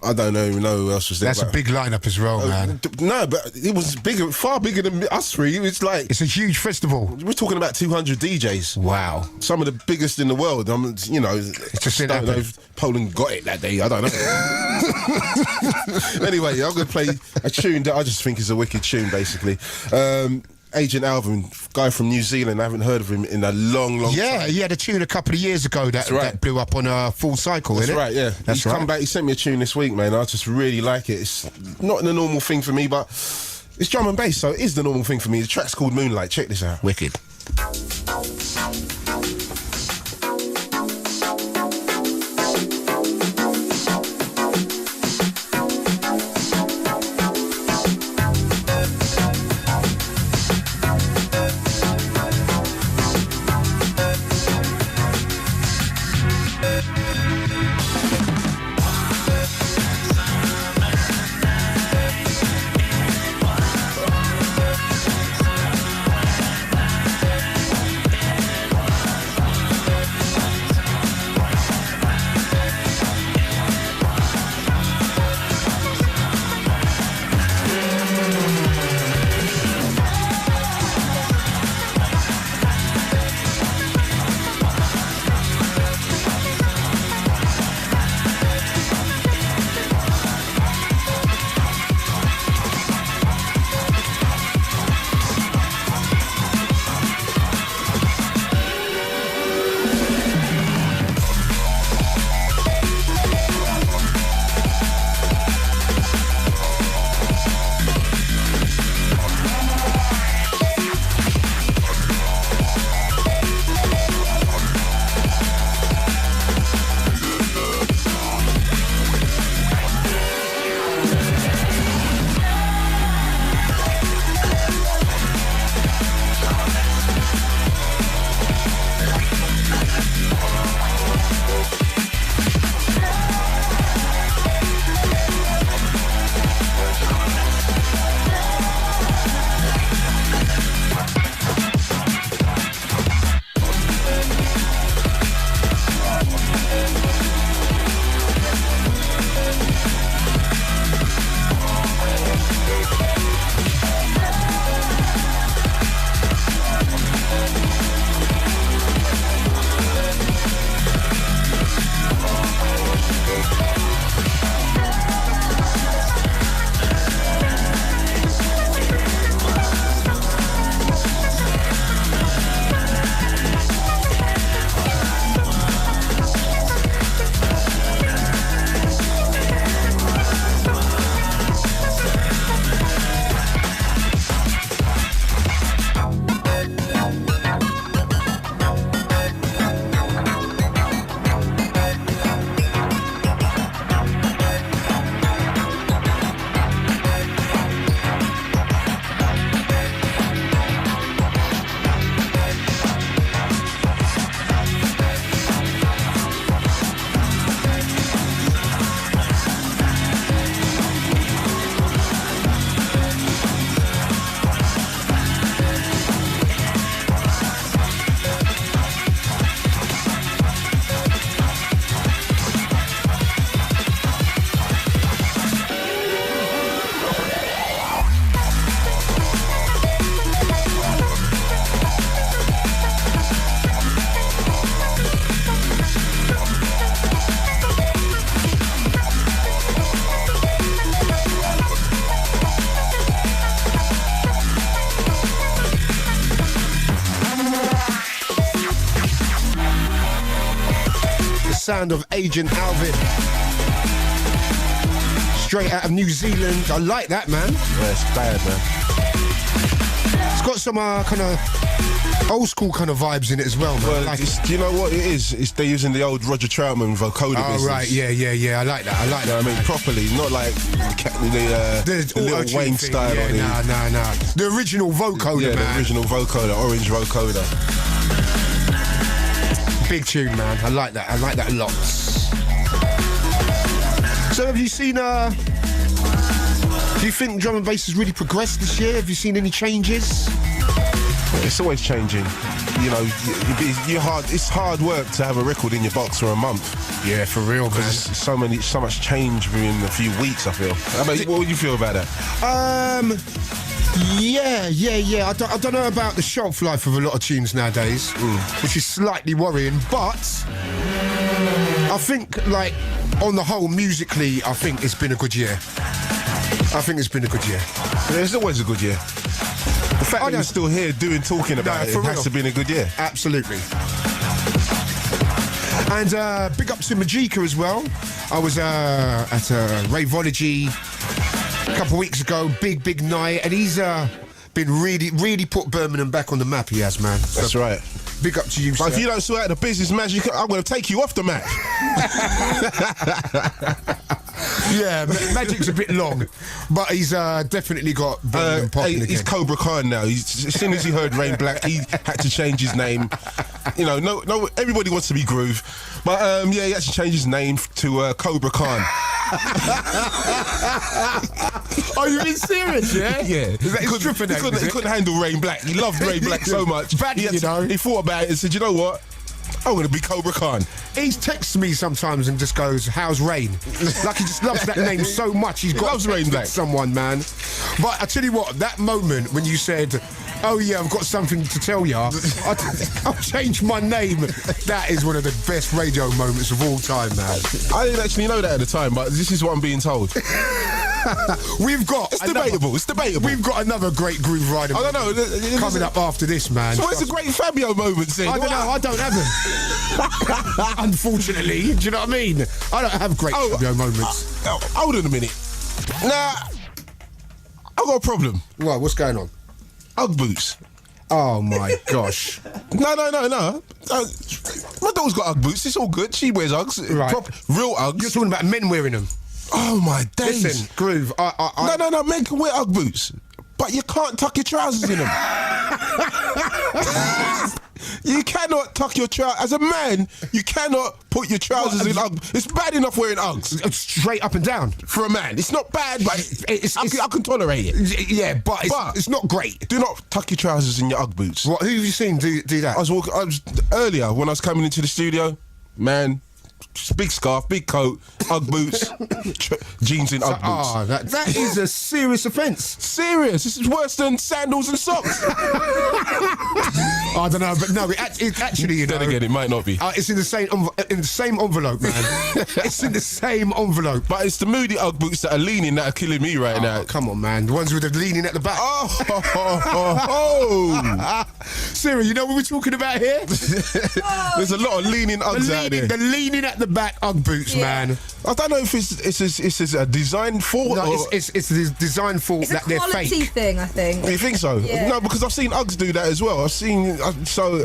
I don't even know who else was there. That's a big lineup as well, man. No, but it was bigger, far bigger than us three. It's like... It's a huge festival. We're talking about 200 DJs. Wow. Some of the biggest in the world. You know, just I don't know if Poland got it that day. I don't know. Anyway, I'm going to play a tune that I just think is a wicked tune, basically. Agent Alvin, guy from New Zealand. I haven't heard of him in a long time. Yeah, he had a tune a couple of years ago that blew up on Full Cycle, That's innit? right, yeah. That's He's come back, he sent me a tune this week, man. I just really like it. It's not the normal thing for me, but it's drum and bass, so it is the normal thing for me. The track's called Moonlight. Check this out. Wicked. sound of Agent Alvin. Straight out of New Zealand. I like that, man. Yeah, it's bad, man. It's got some kind of old school kind of vibes in it as well, man. Well, Like do you know what it is? It's they're using the old Roger Troutman vocoder oh, business. right, yeah. I like that. You know what I mean? Properly, not like the little auto-tune Wayne thing, style. Yeah, on it. nah. The original vocoder, Yeah, man. the original vocoder, orange vocoder. Big tune, man. I like that a lot. So have you seen do you think drum and bass has really progressed this year? Have you seen any changes? It's always changing. You know, it's hard work to have a record in your box for a month. Yeah, for real, man. Because so much change within a few weeks, I feel. What would you feel about that? Yeah. I don't know about the shelf life of a lot of tunes nowadays, which is slightly worrying, but I think, like, on the whole, musically, I think it's been a good year. Yeah, it's always a good year. The fact that you're still here talking about it has to be a good year. Absolutely. And big up to Majika as well. I was at Raveology a couple of weeks ago, big night, and he's been really put Birmingham back on the map, he has, man. So that's right. Big up to you, but sir. if you don't sort out the business, man, I'm going to take you off the map. Yeah, Magic's a bit long, but he's definitely got Birmingham popping again. He's Cobra Khan now. As soon as he heard Rain Black, he had to change his name. You know, no, everybody wants to be Groove, but he had to change his name to Cobra Khan. Are you being serious? Yeah. Is that his stripper name? He couldn't handle Rain Black. He loved Rain Black so much. He thought about it and said, you know what? I'm going to be Cobra Khan. He texts me sometimes and just goes, "How's Rain?" Like, he just loves that name so much. He loves Rain Black. Someone, man. But I tell you what, that moment when you said, "Oh yeah, I've got something to tell ya," I'll change my name. That is one of the best radio moments of all time, man. I didn't actually know that at the time, but this is what I'm being told. It's debatable. We've got another great Grooverider. I don't know. Coming up after this, man. So where's the great Fabio moments then? I don't know. I don't have them. Unfortunately, do you know what I mean? I don't have great Fabio moments. Hold on a minute. Nah, I've got a problem. What? What's going on? Ugg boots. Oh my gosh. No. My daughter's got Ugg boots. It's all good. She wears Uggs. Right. Real Uggs. You're talking about men wearing them. Oh my days. Listen, Groove. No. Men can wear Ugg boots, but you can't tuck your trousers in them. You cannot tuck your trousers. As a man, you cannot put your trousers in Uggs. It's bad enough wearing Uggs. Straight up and down. For a man. It's not bad, but I can tolerate it. Yeah, but it's not great. Do not tuck your trousers in your Ugg boots. What? Who have you seen do that? I was earlier when I was coming into the studio, man. Big scarf, big coat, Ugg boots, jeans in Ugg boots. That is a serious offence. Serious. This is worse than sandals and socks. I don't know, but no, it actually, you know. Then again, it might not be. It's in the same envelope, man. It's in the same envelope. But it's the moody Ugg boots that are leaning that are killing me right now. Come on, man. The ones with the leaning at the back. Sarah, you know what we're talking about here? There's a lot of leaning Uggs out there. The leaning at the back Ugg boots, man. I don't know if it's a design fault. No, it's the design fault that they're fake. It's a quality thing, I think. You think so? Yeah. No, because I've seen Uggs do that as well.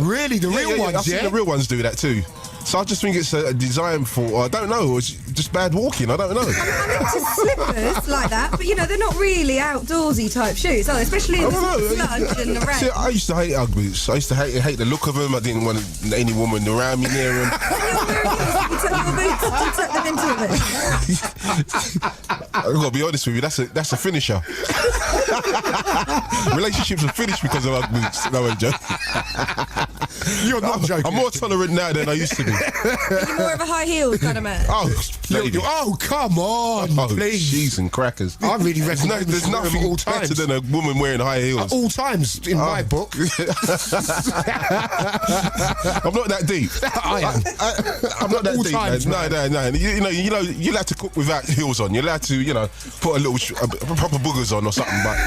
Really, the real ones. I've seen the real ones do that too. So I just think it's a design fault. I don't know. It's just bad walking. I don't know. I'm into slippers like that, but you know they're not really outdoorsy type shoes, are they? Especially in the sludge and the rain. See, I used to hate Ugg boots. I used to hate the look of them. I didn't want any woman around me near them. You tuck your boots and tuck them into them. I've got to be honest with you. That's a finisher. Relationships are finished because of Ugg boots. No, I'm joking. You're not joking. I'm more tolerant now than I used to be. Are you more of a high heels kind of man? Oh, come on, please. Cheese and crackers. I really reckon there's nothing all times. better than a woman wearing high heels. At all times, in my book. I'm not that deep. I am. I'm not that all deep. Times, no. You know, you're allowed to cook without heels on. You're allowed to, put a little proper boogers on or something. But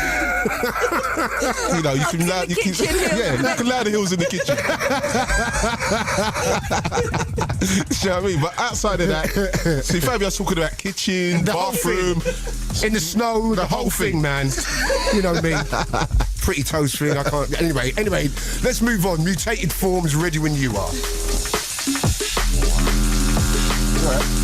you can allow the heels in the kitchen. You know what I mean? But outside of that, See, Fabio's talking about kitchen, The whole bathroom, in the snow, the whole thing, man. You know what I mean? Pretty toast thing, I can't... Anyway, let's move on. Mutated Forms, ready when you are. All right.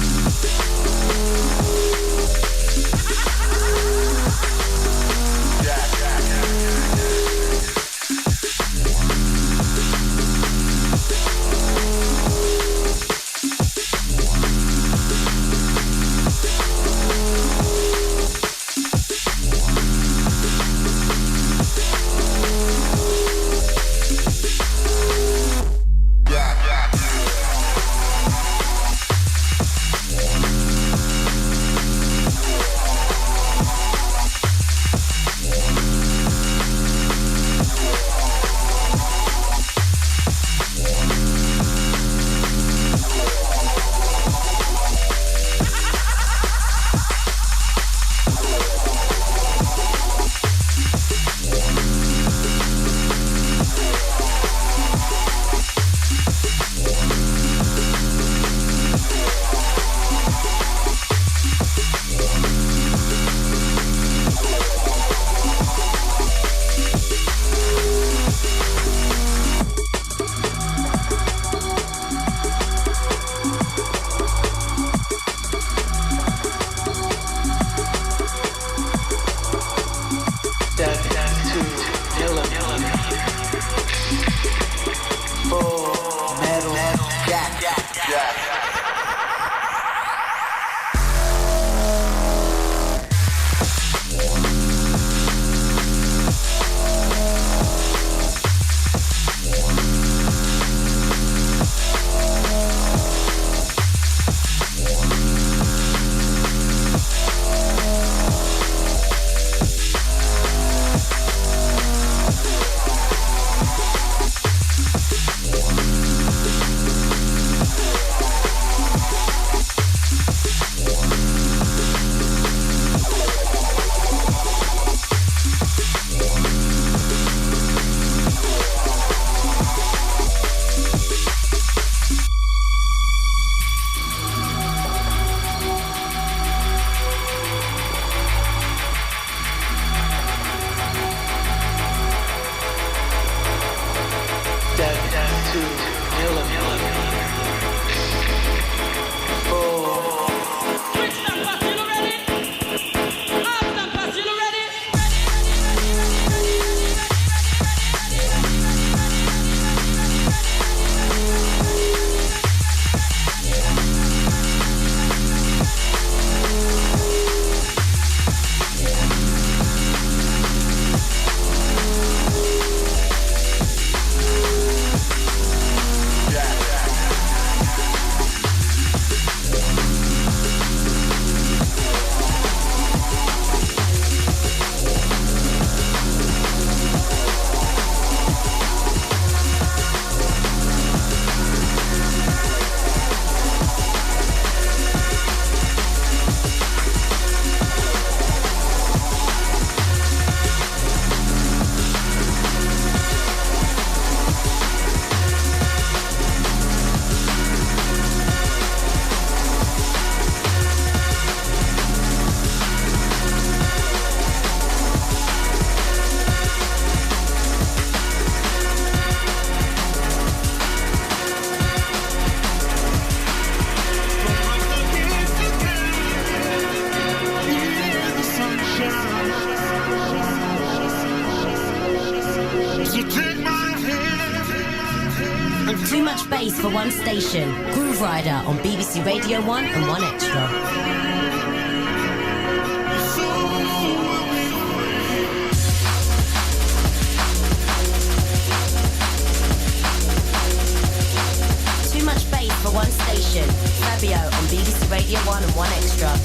Too much bass for one station. Grooverider on BBC Radio 1 and 1 Extra. Too much bass for one station. Fabio on BBC Radio 1 and 1 Extra.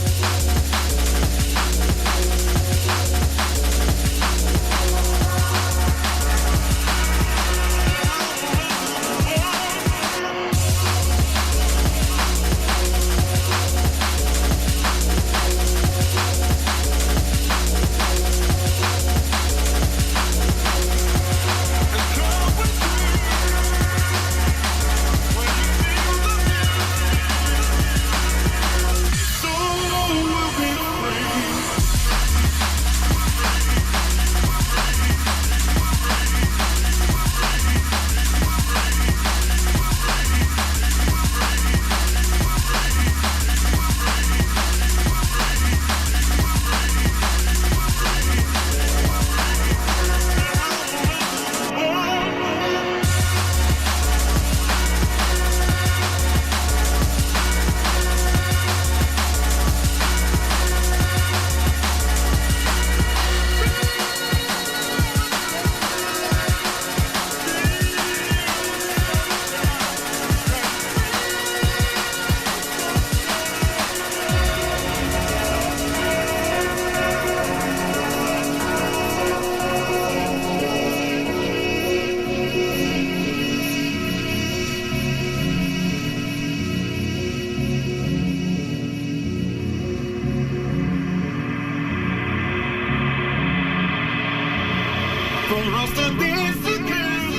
us to dance again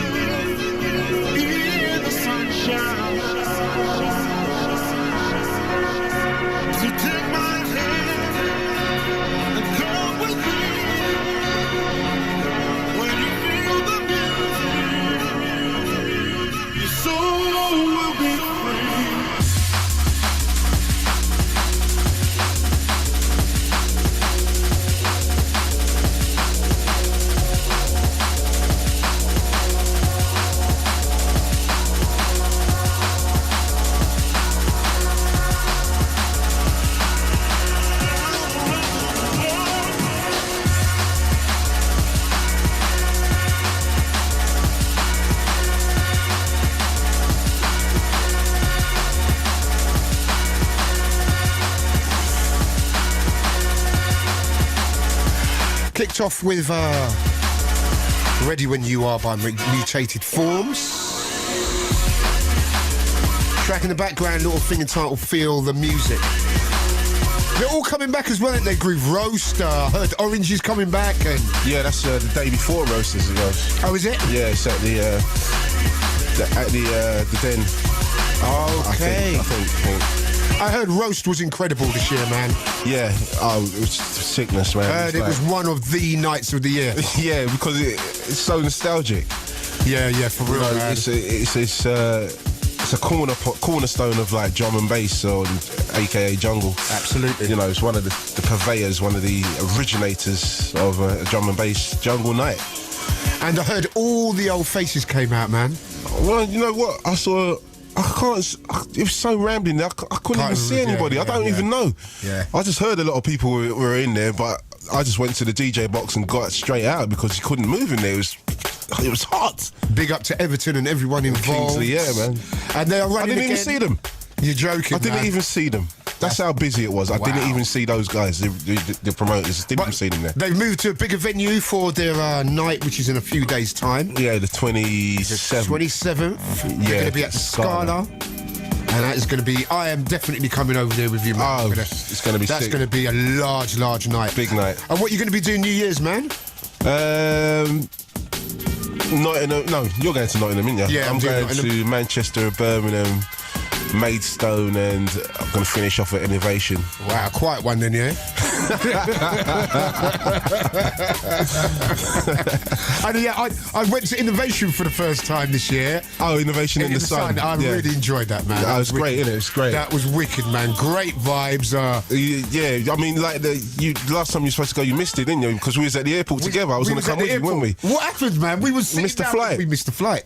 in the sunshine. So take my hand and come with me. When you feel the music, your soul will be free. Kicked off with Ready When You Are by Mutated Forms. Track in the background, little thing entitled Feel the Music. They're all coming back as well, aren't they? Groove Roaster, I heard 1's coming back. And Yeah, that's the day before Roasters it goes. oh, is it? Yeah, it's at the Den. Okay. I think. I heard Roast was incredible this year, man. Yeah, it was sickness, man. I heard it was one of the nights of the year. Yeah, because it's so nostalgic. Yeah, for real, man. It's a cornerstone of like drum and bass, or AKA jungle. Absolutely. You know, it's one of the purveyors, one of the originators of a drum and bass jungle night. And I heard all the old faces came out, man. Well, you know what? I saw. It was so rambling. I couldn't even see anybody. I don't even know. Yeah. I just heard a lot of people were in there, but I just went to the DJ box and got straight out because you couldn't move in there. It was hot. Big up to Everton and everyone involved. Kingsley, yeah, man. And they are running I didn't even see them. You're joking, I didn't even see them. That's how busy it was. I didn't even see those guys, the promoters. Didn't even see them there. They've moved to a bigger venue for their night, which is in a few days' time. Yeah, the 27th. 27th. Yeah, They're going to be at Scala. And that is going to be... I am definitely coming over there with you, man. Oh, it's going to be That's sick. going to be a large night. Big night. And what are you going to be doing New Year's, man? Nottingham. No, you're going to Nottingham, aren't you? Yeah, I'm going to Manchester, Birmingham, Maidstone, and I'm going to finish off at Innovation. Wow, quite one then, yeah? And yeah, I went to Innovation for the first time this year. Oh, Innovation in the Sun. I really enjoyed that, man. That was great, innit? It was great. That was wicked, man. Great vibes. Yeah, I mean, like last time you were supposed to go, you missed it, didn't you? Because we was at the airport together. I was going to come with you, weren't we? What happened, man? We was sitting down. We missed the flight.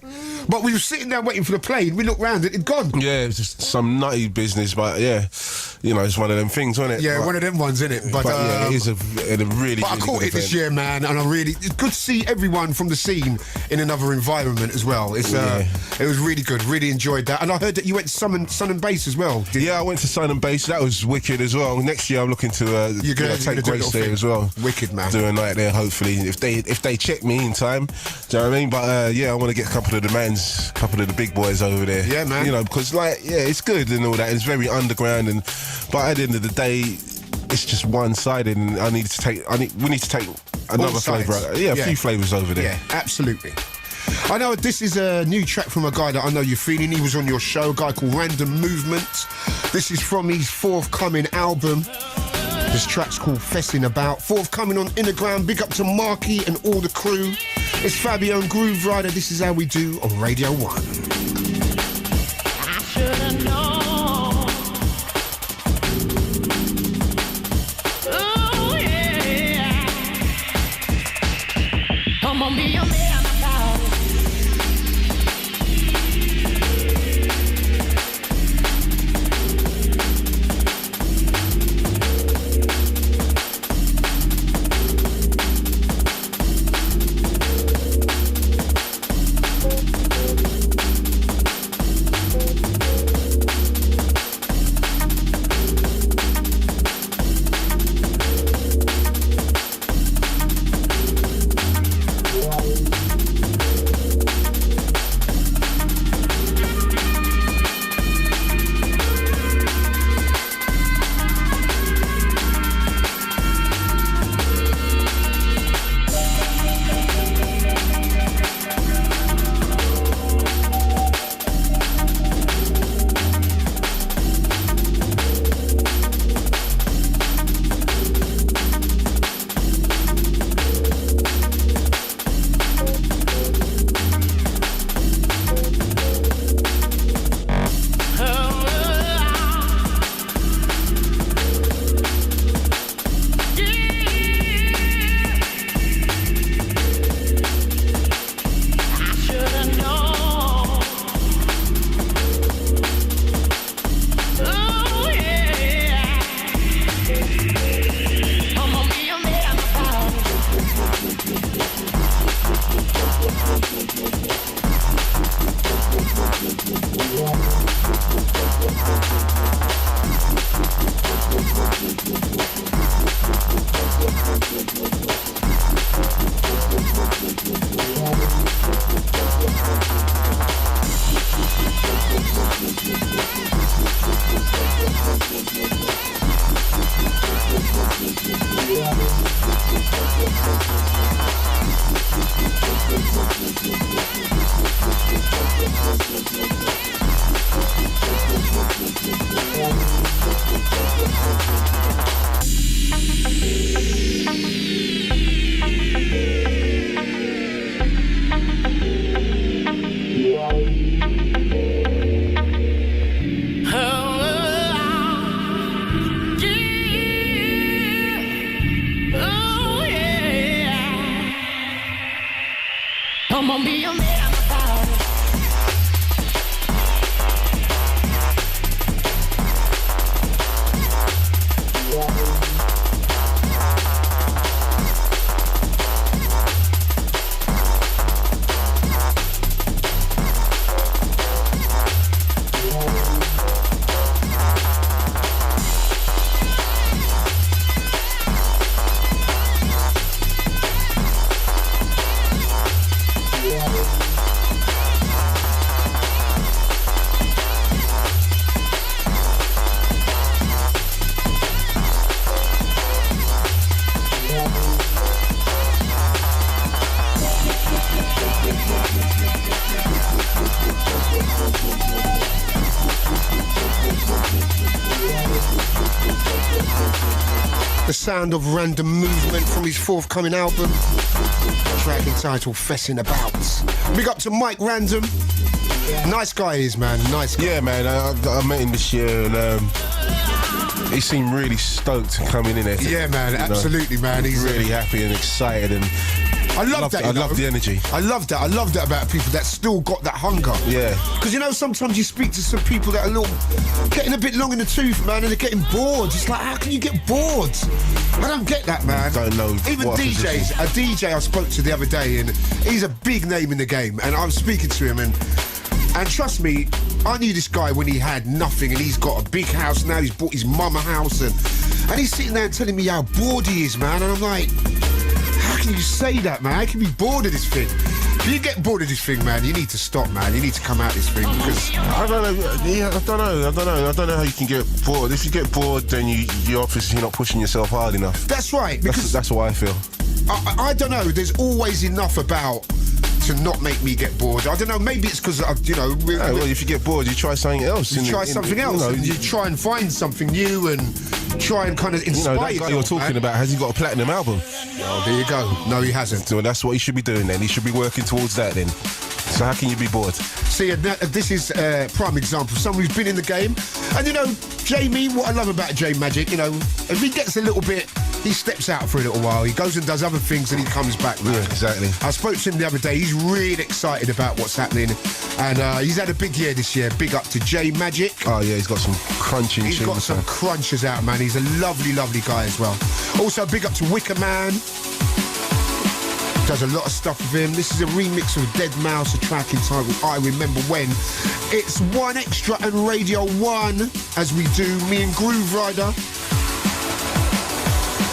But we were sitting there waiting for the plane. We looked round, it'd gone. Yeah, it was just some nutty business, but yeah, you know, it's one of them things, wasn't it? Yeah, one of them ones, isn't it? But yeah, it is a really. But I caught it this year, man, and it's good to see everyone from the scene in another environment as well. It was really good. Really enjoyed that, and I heard that you went to Sun and Bass as well. I went to Sun and Bass. That was wicked as well. Next year, I'm looking to take Grace there as well. Wicked, man. Do a night there, hopefully, if they check me in time. Do you know what I mean? But I want to get a couple of the big boys over there. Yeah, man. You know, because it's good and all that. It's very underground, but at the end of the day, it's just one-sided, and we need to take another flavour. A few flavours over there. Yeah, absolutely. I know this is a new track from a guy that I know you're feeling. He was on your show, a guy called Random Movement. This is from his forthcoming album. This track's called Fessing About. Forthcoming on Innerground. Big up to Marky and all the crew. It's Fabio and Grooverider. This is how we do on Radio 1. I should've known. Oh, yeah. Come on, be your man. Come on, be a man about it. The sound of random movement from his forthcoming album. Track entitled Fessing About. Big up to Mike Random. Nice guy he is, man. Nice guy. Yeah, man. I met him this year and he seemed really stoked coming in there. Yeah, man. Absolutely, man. He's really happy and excited and I love that. I love the energy. I love that. I love that about people that still got that hunger. Yeah. Because you know, sometimes you speak to some people that are getting a bit long in the tooth, man, and they're getting bored. It's like, how can you get bored? I don't get that, man. I don't know. Even DJs. A DJ I spoke to the other day, and he's a big name in the game, and I was speaking to him, and trust me, I knew this guy when he had nothing, and he's got a big house now. He's bought his mum a house, and he's sitting there and telling me how bored he is, man. And I'm like, how can you say that, man? How can you be bored of this thing? If you get bored of this thing, man, you need to stop, man. You need to come out of this thing because I don't know. Yeah, I don't know how you can get bored. If you get bored, then you're obviously not pushing yourself hard enough. That's right. Because that's what I feel. I don't know. There's always enough about to not make me get bored. I don't know. Maybe it's because well, if you get bored, you try something else. You try something else. And you try and find something new and try and kind of inspire. That guy you're talking about, has he got a platinum album? Oh, there you go. No, he hasn't. So that's what he should be doing then. He should be working towards that then. So how can you be bored? See, this is a prime example. Someone who's been in the game. And you know, Jamie, what I love about J Magic, you know, if he gets a little bit, he steps out for a little while. He goes and does other things and he comes back, man. Yeah, exactly. I spoke to him the other day. He's really excited about what's happening. And he's had a big year this year. Big up to J Magic. Oh, yeah, he's got some crunching tunes. He's got some crunchers out, man. He's a lovely, lovely guy as well. Also, big up to Wicker Man. Does a lot of stuff with him. This is a remix of Dead Mouse, a track entitled I Remember When. It's 1Extra and Radio 1 as we do, me and Grooverider.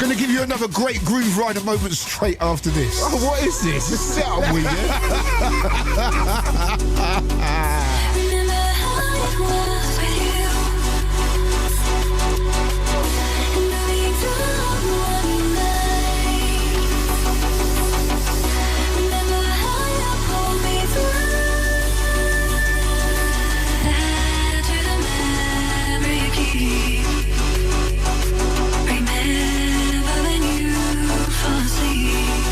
Gonna give you another great Grooverider moment straight after this. Oh, what is this? Just sit up with you. Remember how it was with you. And moving through one night. Remember how you pulled me through. To the memory you keep. Remember when you fall asleep.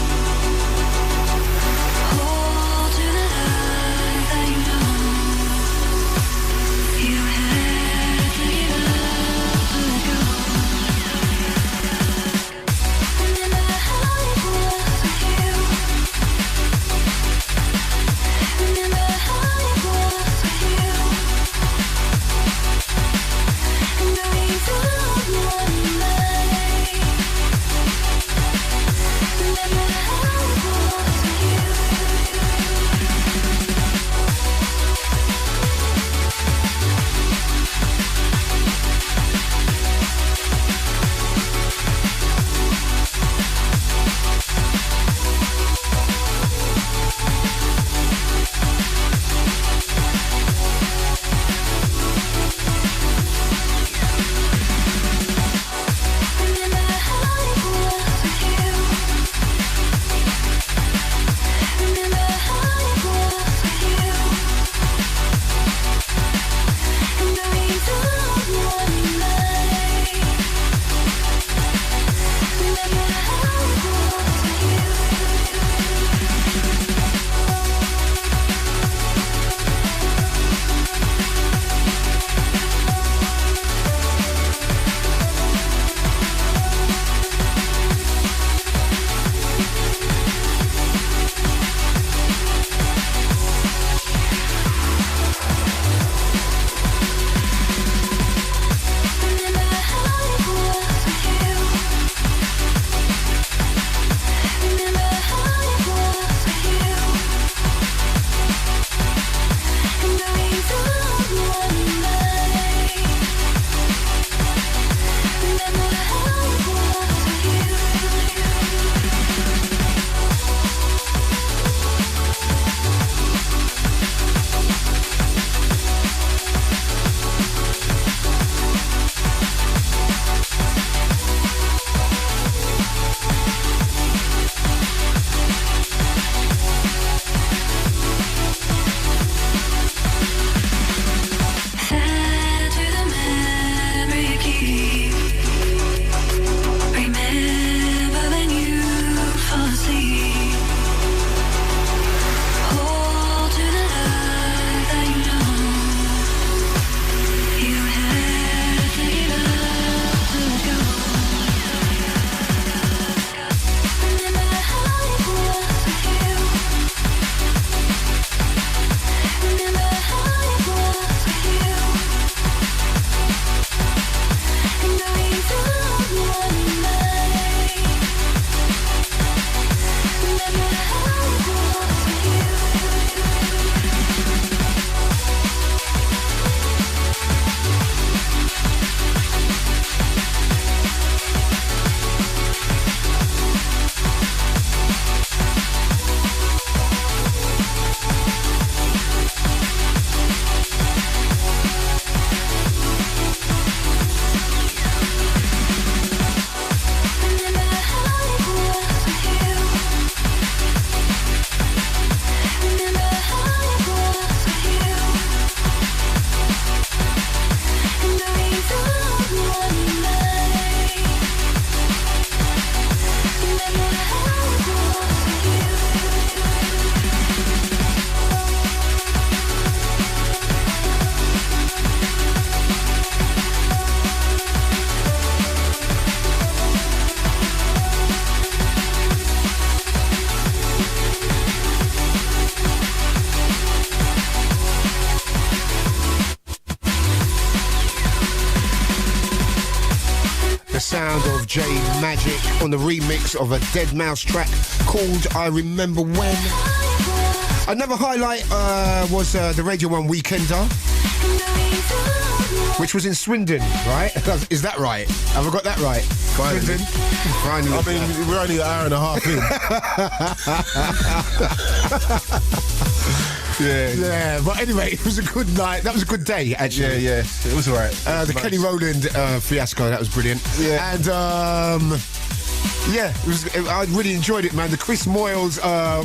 Hold to the light that you know. sound of J Magic on the remix of a Dead Mouse track called I Remember When. Another highlight was the Radio 1 Weekender, which was in Swindon, right? Is that right? Have I got that right? Finally. Swindon? Finally. I mean, we're only an hour and a half in. Yeah, but anyway, it was a good night. That was a good day, actually. Yeah, it was alright. The Kenny Rowland fiasco, that was brilliant. Yeah. And I really enjoyed it, man. The Chris Moyles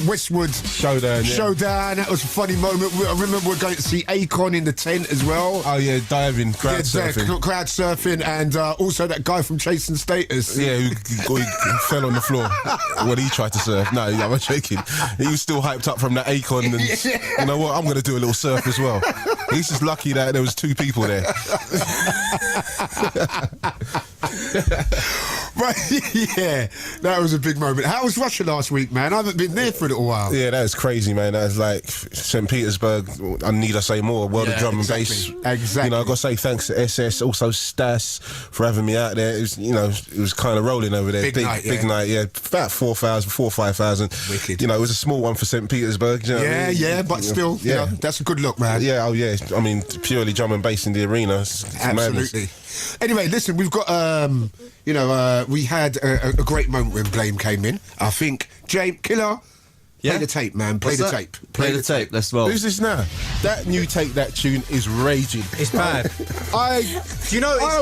Westwood Showdown, that was a funny moment. I remember we're going to see Akon in the tent as well. Oh yeah, diving, crowd surfing. Crowd surfing, and also that guy from Chasing Status. Yeah, who fell on the floor when he tried to surf. No, I'm not joking. He was still hyped up from that Akon, and you know what? I'm going to do a little surf as well. He's just lucky that there was two people there. Right, yeah, that was a big moment. How was Russia last week, man? I haven't been there for a little while. Yeah, that was crazy, man. That was like St. Petersburg. I need to say more. World of drum and bass. Exactly. You know, I got to say thanks to SS, also Stas for having me out there. It was, it was kind of rolling over there. Big night, about 4,000, 4,000 or 5,000. Wicked. You know, it was a small one for St. Petersburg. You know what I mean? But still, you know, that's a good look, man. Yeah, I mean, purely drum and bass in the arena. It's absolutely. Madness. Anyway, listen, we've got, we had a great moment when Blame came in. I think, James, Killer, play the tape, man. Play the tape. Play the tape, let's roll. Who's this now? That new Take That tune is raging. It's bad. I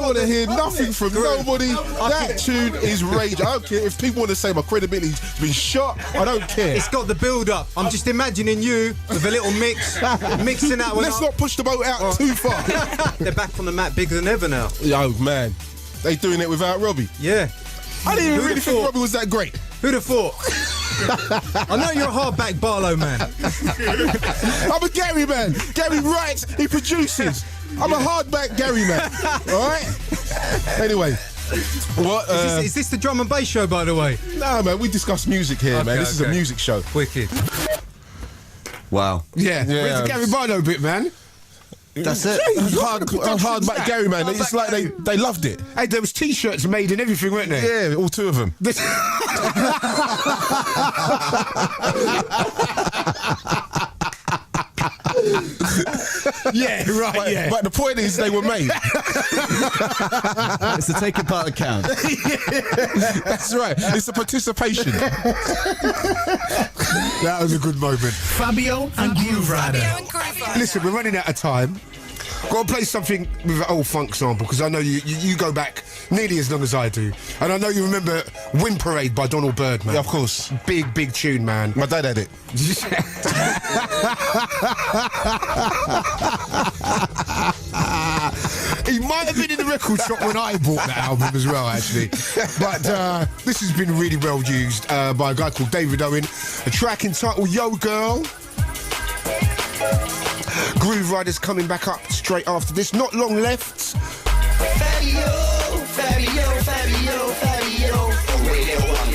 want to hear nothing from nobody. That tune is raging. I don't care if people want to say my credibility's been shot. I don't care. It's got the build-up. I'm just imagining you with a little mixing that one. Let's not push the boat out too far. They're back on the map bigger than ever now. Oh, man. They doing it without Robbie? Yeah. I didn't even Who'd really have think thought? Robbie was that great. Who'd have thought? I know you're a hardback Barlow man. I'm a Gary man. Gary writes, he produces. I'm a hardback Gary man. All right? Anyway. What? Is this the drum and bass show, by the way? No, man, we discuss music here, man. This is a music show. Wicked. Wow. Yeah. Where's the Gary Barlow bit, man? That's it. Hardback Gary man. It's like they loved it. Hey, there was T-shirts made and everything, weren't there? Yeah, all two of them. Yeah, right, But the point is, they were made. It's the taking part that counts. That's right. It's a participation. That was a good moment. Fabio and Grooverider. Listen, we're running out of time. Got to play something with an old funk sample because I know you go back nearly as long as I do, and I know you remember "Wind Parade" by Donald Byrd, man. Yeah, of course. Big tune, man. My dad had it. He might have been in the record shop when I bought that album as well, actually. But this has been really well used by a guy called David Owen. A track entitled "Yo Girl." Grooverider's coming back up straight after this. Not long left. Fabio, Fabio, Fabio, Fabio. Radio 1.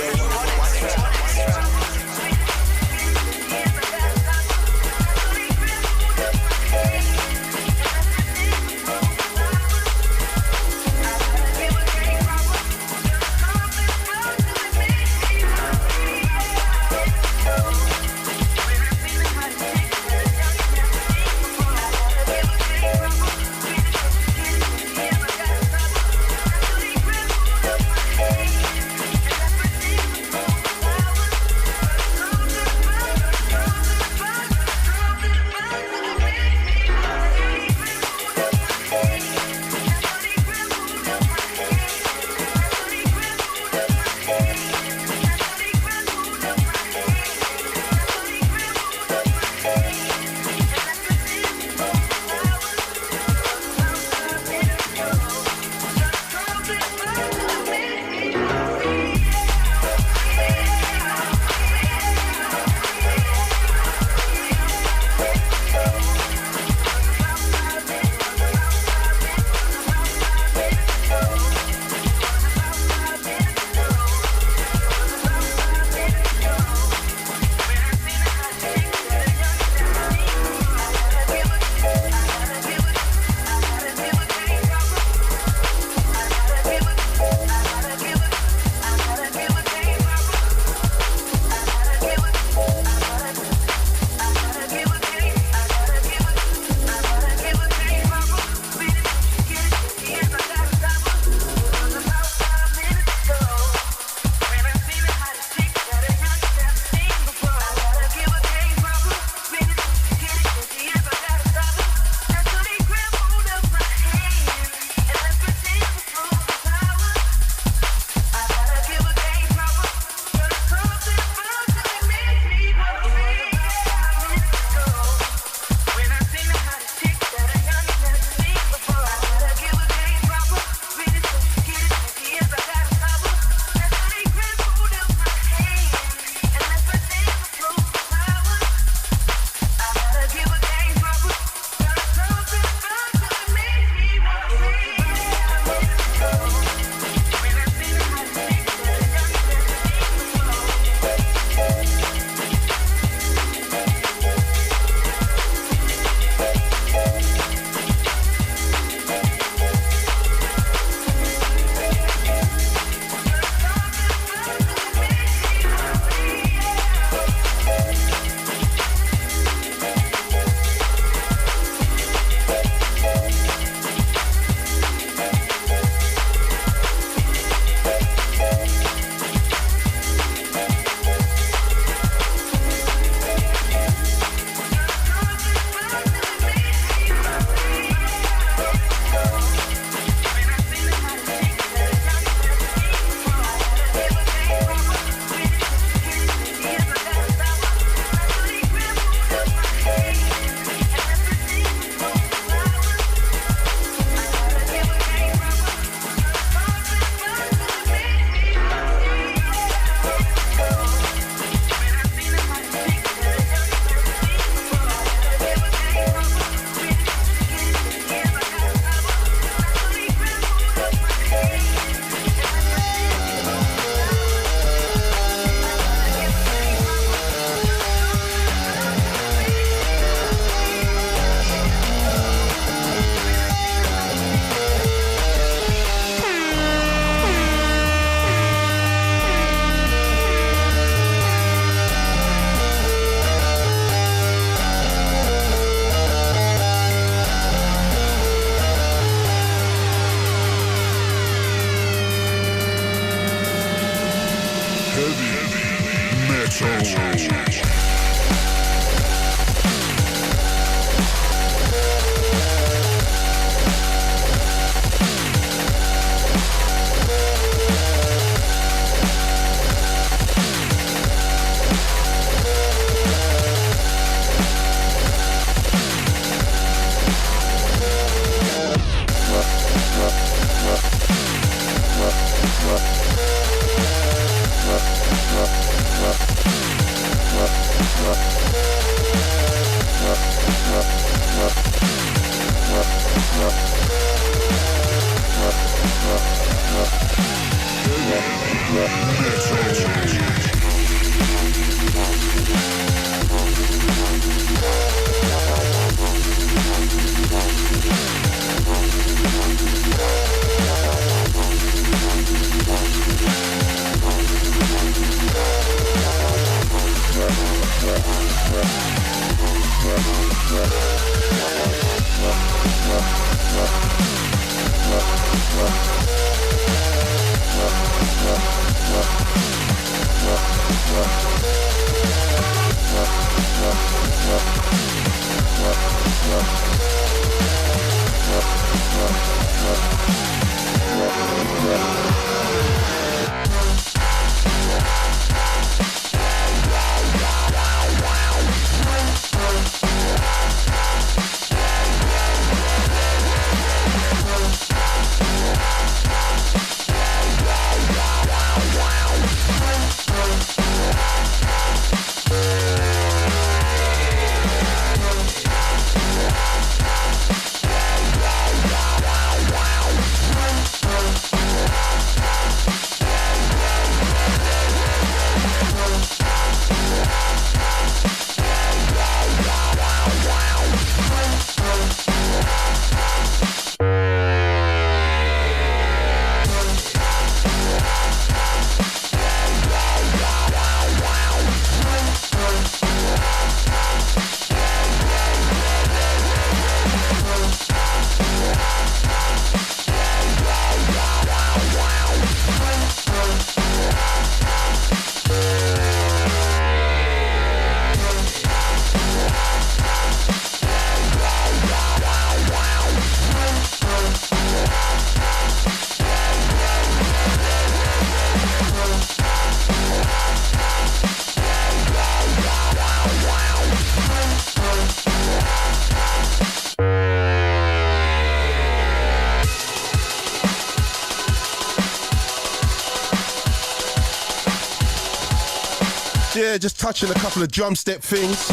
Yeah, just touching a couple of drum step things.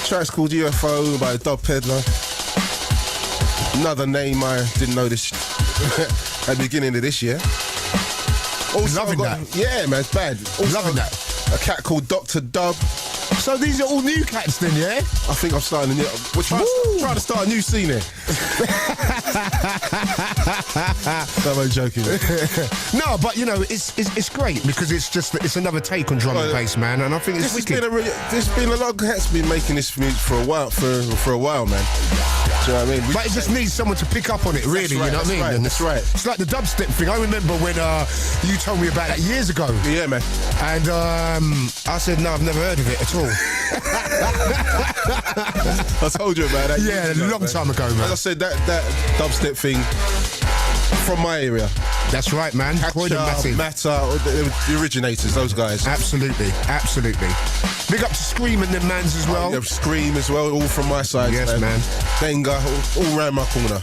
Track's called UFO by Dub Peddler. Another name I didn't notice at the beginning of this year. Also Loving that. Yeah, man, it's bad. Also, Loving that. A cat called Dr. Dub. So these are all new cats then, yeah? I think I'm starting a new... We're trying to start a new scene here. No, I'm joking. No, but you know, it's great because it's another take on drum and bass, man, and I think it's wicked. There's been a lot of cats been making this music for a while, for a while, man. Do you know what I mean? But it just needs someone to pick up on it, really. Right, you know what I mean? Right, and that's right. It's like the dubstep thing. I remember when you told me about that years ago. Yeah, man. And I said, no, I've never heard of it at all. I told you about that. Yeah, a long time ago, man. As I said, that dubstep thing from my area. That's right, man. Matter, the originators, those guys. Absolutely. Big up to Scream and them mans as well. Yeah, Scream as well, all from my side. Yes, man. Denga, all round my corner.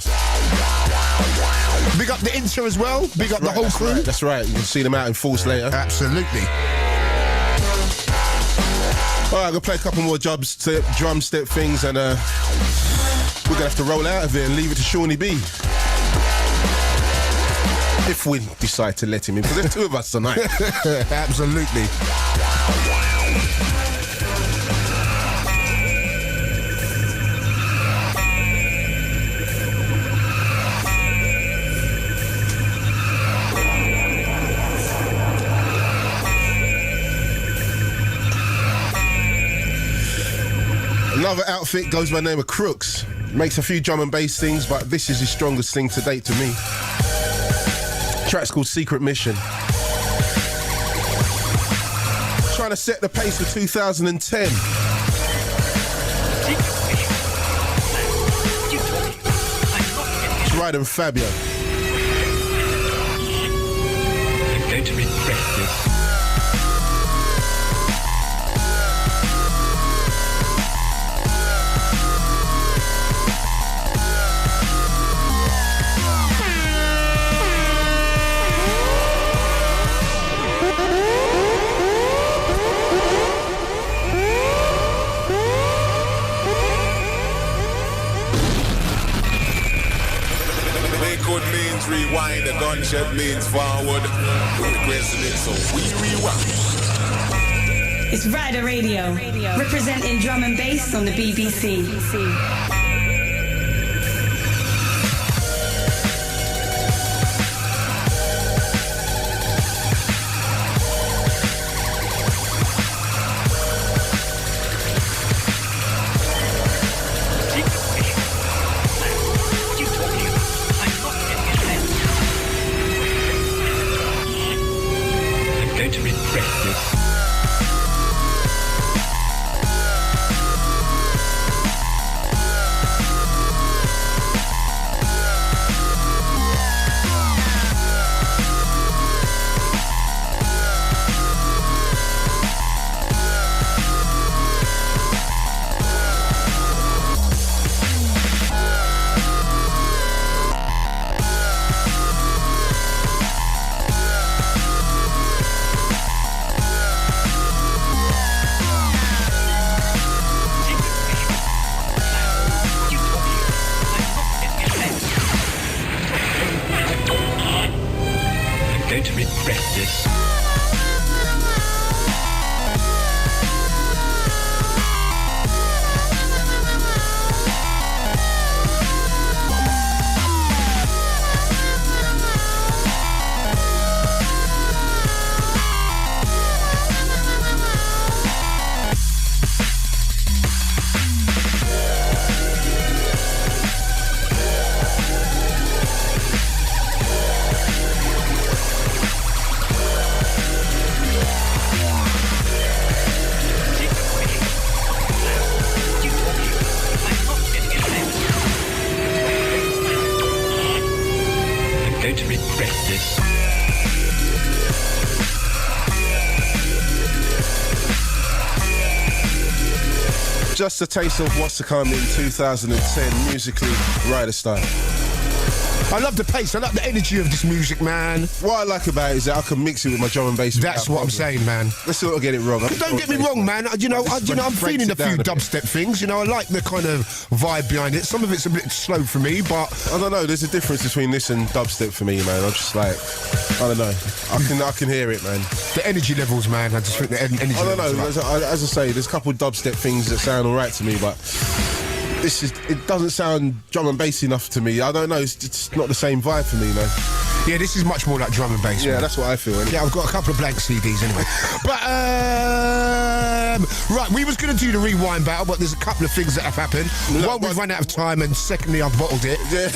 Big up the intro as well. Big up the whole crew. Right, that's right. You can see them out in force later. Absolutely. All right, I'm going to play a couple more drum step things and we're going to have to roll out of it and leave it to Shawnee B. If we decide to let him in, because there's two of us tonight. Absolutely. Another outfit goes by the name of Crooks. Makes a few drum and bass things, but this is his strongest thing to date to me. Track's called Secret Mission. Trying to set the pace for 2010. It's Ryder and Fabio. I'm going to regret this. Rewind, the gunshot means forward. We're requesting it, so we rewind. It's Ryder Radio, representing drum and bass on the BBC. Just a taste of what's to come in 2010 musically, Ryder style. I love the pace, I love the energy of this music, man. What I like about it is that I can mix it with my drum and bass. That's what I'm saying, man. Let's not get it wrong. Don't get me wrong, man. I'm feeling a few dubstep things. I like the kind of vibe behind it. Some of it's a bit slow for me, but I don't know. There's a difference between this and dubstep for me, man. I'm just like, I don't know. I can hear it, man. The energy levels, man. I just think the energy. I don't know. levels. As I say, there's a couple of dubstep things that sound alright to me, but it doesn't sound drum and bass enough to me. I don't know. It's just not the same vibe for me, man. Yeah, this is much more like drum and bass. Yeah, man. that's what I feel. Anyway. Yeah, I've got a couple of blank CDs anyway. But right, we was going to do the rewind battle, but there's a couple of things that have happened. One, we've run out of time, and secondly, I've bottled it. Yeah.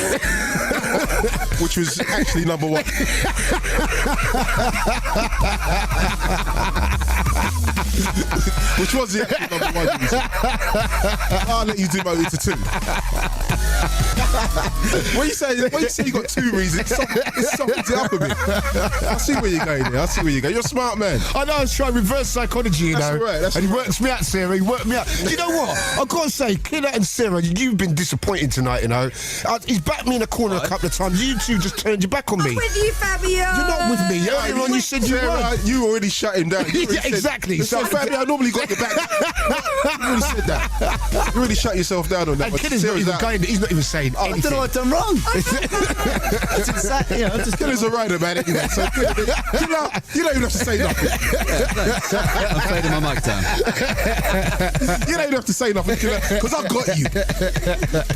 Which was actually number one. Which was the actual number one reason. I'll let you do my to two. When you say you got two reasons, it softens it up a bit. I see where you're going there. I see where you're going. You're a smart man. I know, I was trying reverse psychology, you know. Right, and he works me out, Sarah. He worked me out. Do you know what? I've got to say, Killer and Sarah, you've been disappointed tonight, you know. He's backed me in a corner a couple of times. You two just turned your back on me. I'm with you, Fabio. You're not with me. Earlier on, you said you were. You already shut him down. Yeah, exactly. So, Fabio, I normally got the back. You already said that. You really shut yourself down on that. And Killer's not even going. He's not even saying anything. I don't know what I've done wrong. Killer's a rider, man. Anyway, so you don't even have to say nothing. I'm fading my mic down. You don't even have to say nothing, Killer, because I've got you.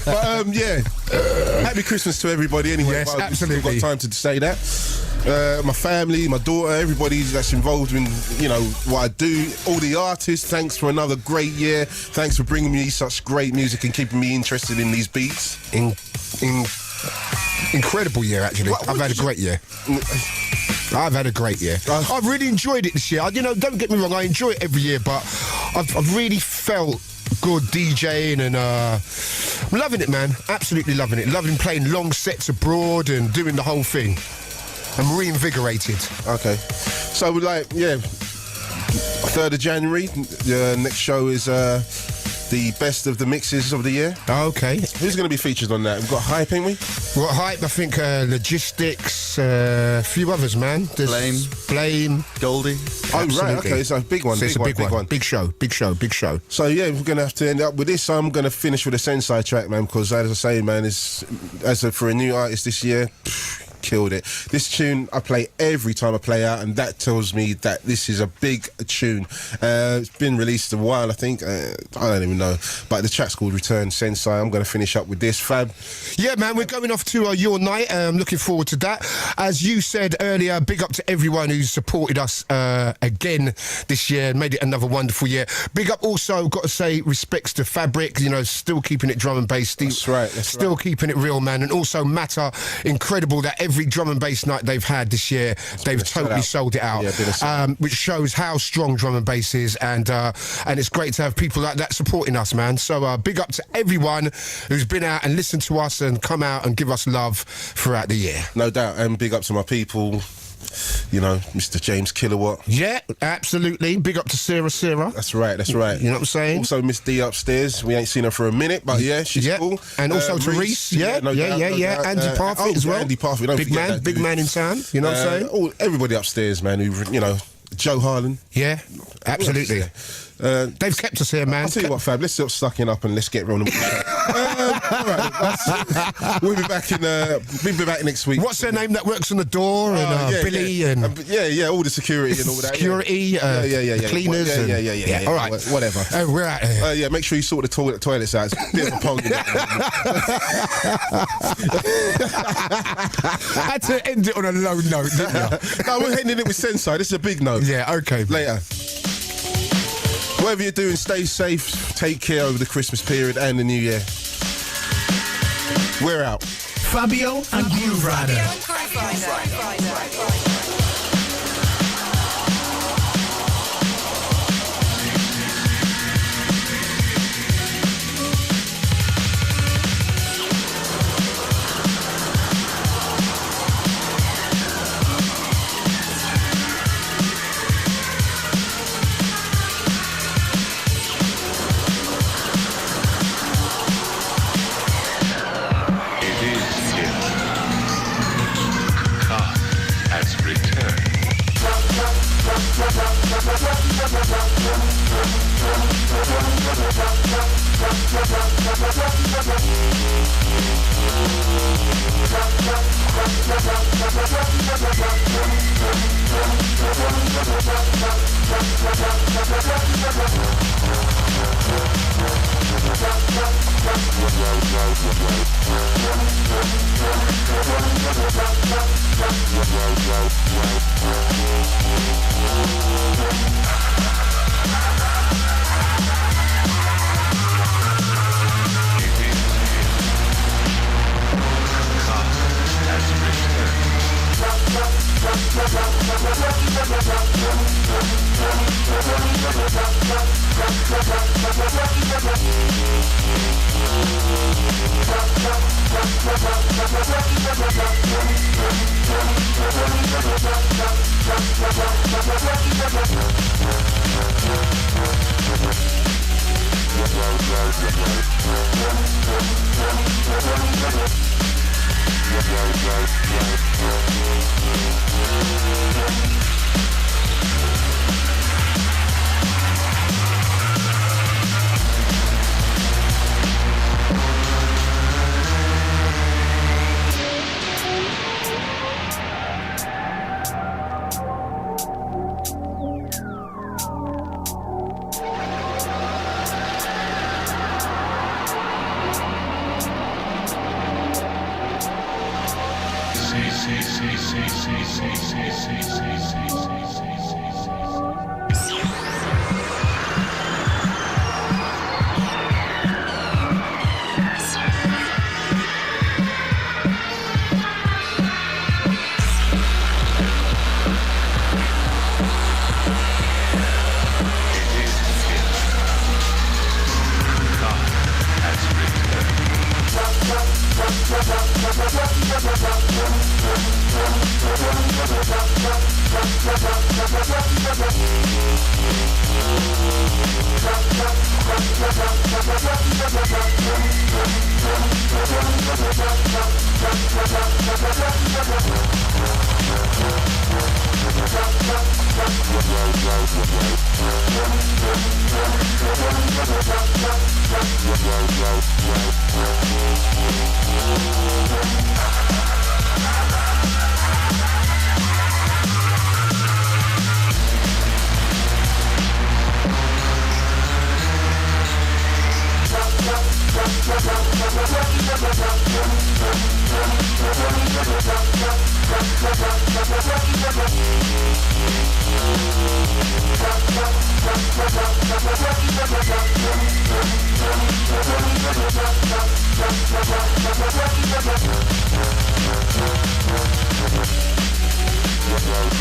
But yeah, happy Christmas to everybody. Anyway, yes, absolutely. I've got time to say that. My family, my daughter, everybody that's involved in what I do. All the artists. Thanks for another great year. Thanks for bringing me such great music and keeping me interested in these beats. Incredible year, actually. I've had a great year. I've had a great year. I've really enjoyed it this year. You know, don't get me wrong, I enjoy it every year, but I've really felt good DJing and I'm loving it, man. Absolutely loving it. Loving playing long sets abroad and doing the whole thing. I'm reinvigorated. Okay. So, like, yeah, 3rd of January, the next show is the best of the mixes of the year. Okay. Who's going to be featured on that? We've got Hype, ain't we? We've got Hype, I think, Logistics, a few others, man. There's Blame. Goldie. Oh, right, okay, so big one. So it's a big one. Big show. So, yeah, we're going to have to end up with this. I'm going to finish with a Sensei track, man, because as I say, man, for a new artist this year, killed it. This tune I play every time I play out, and that tells me that this is a big tune. It's been released a while, I think. I don't even know, but the track's called Return Sensei. I'm going to finish up with this. Fab. Yeah, man, we're going off to Your Night. I'm looking forward to that. As you said earlier, big up to everyone who's supported us again this year and made it another wonderful year. Big up also, got to say, respects to Fabric, you know, still keeping it drum and bass. That's right. Still keeping it real, man. And also Matter, incredible that every drum and bass night they've had this year, they've totally sold it out, which shows how strong drum and bass is, and it's great to have people like that supporting us, man. So big up to everyone who's been out and listened to us and come out and give us love throughout the year. No doubt, and big up to my people, you know, Mr. James Kilowatt. Yeah, absolutely. Big up to Sarah. That's right. You know what I'm saying? Also Miss D upstairs. We ain't seen her for a minute, but yeah, she's cool. And also to Reese. No doubt. Andy Parfit as well. Andy Parfit, don't forget that, big man in town. You know what I'm saying? Everybody upstairs, man, who, you know, Joe Harlan. Yeah, absolutely. They've kept us here, man. I'll tell you what, Fab, let's stop sucking up and let's get rolling. All right, we'll be back next week. What's their name that works on the door? And Billy and all the security and all that. Security, cleaners. Yeah. All right, whatever. We're out here. Yeah, make sure you sort the toilets out. It's a bit of a pong. I had to end it on a low note, didn't I? No, we're ending it with Sensei. This is a big note. Yeah, okay. Later. Whatever you're doing, stay safe, take care over the Christmas period and the New Year. We're out. Fabio and Grooverider.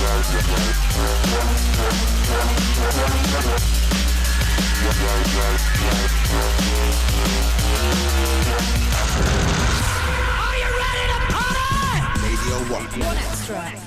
Are you ready to party? Radio 1. 1X track.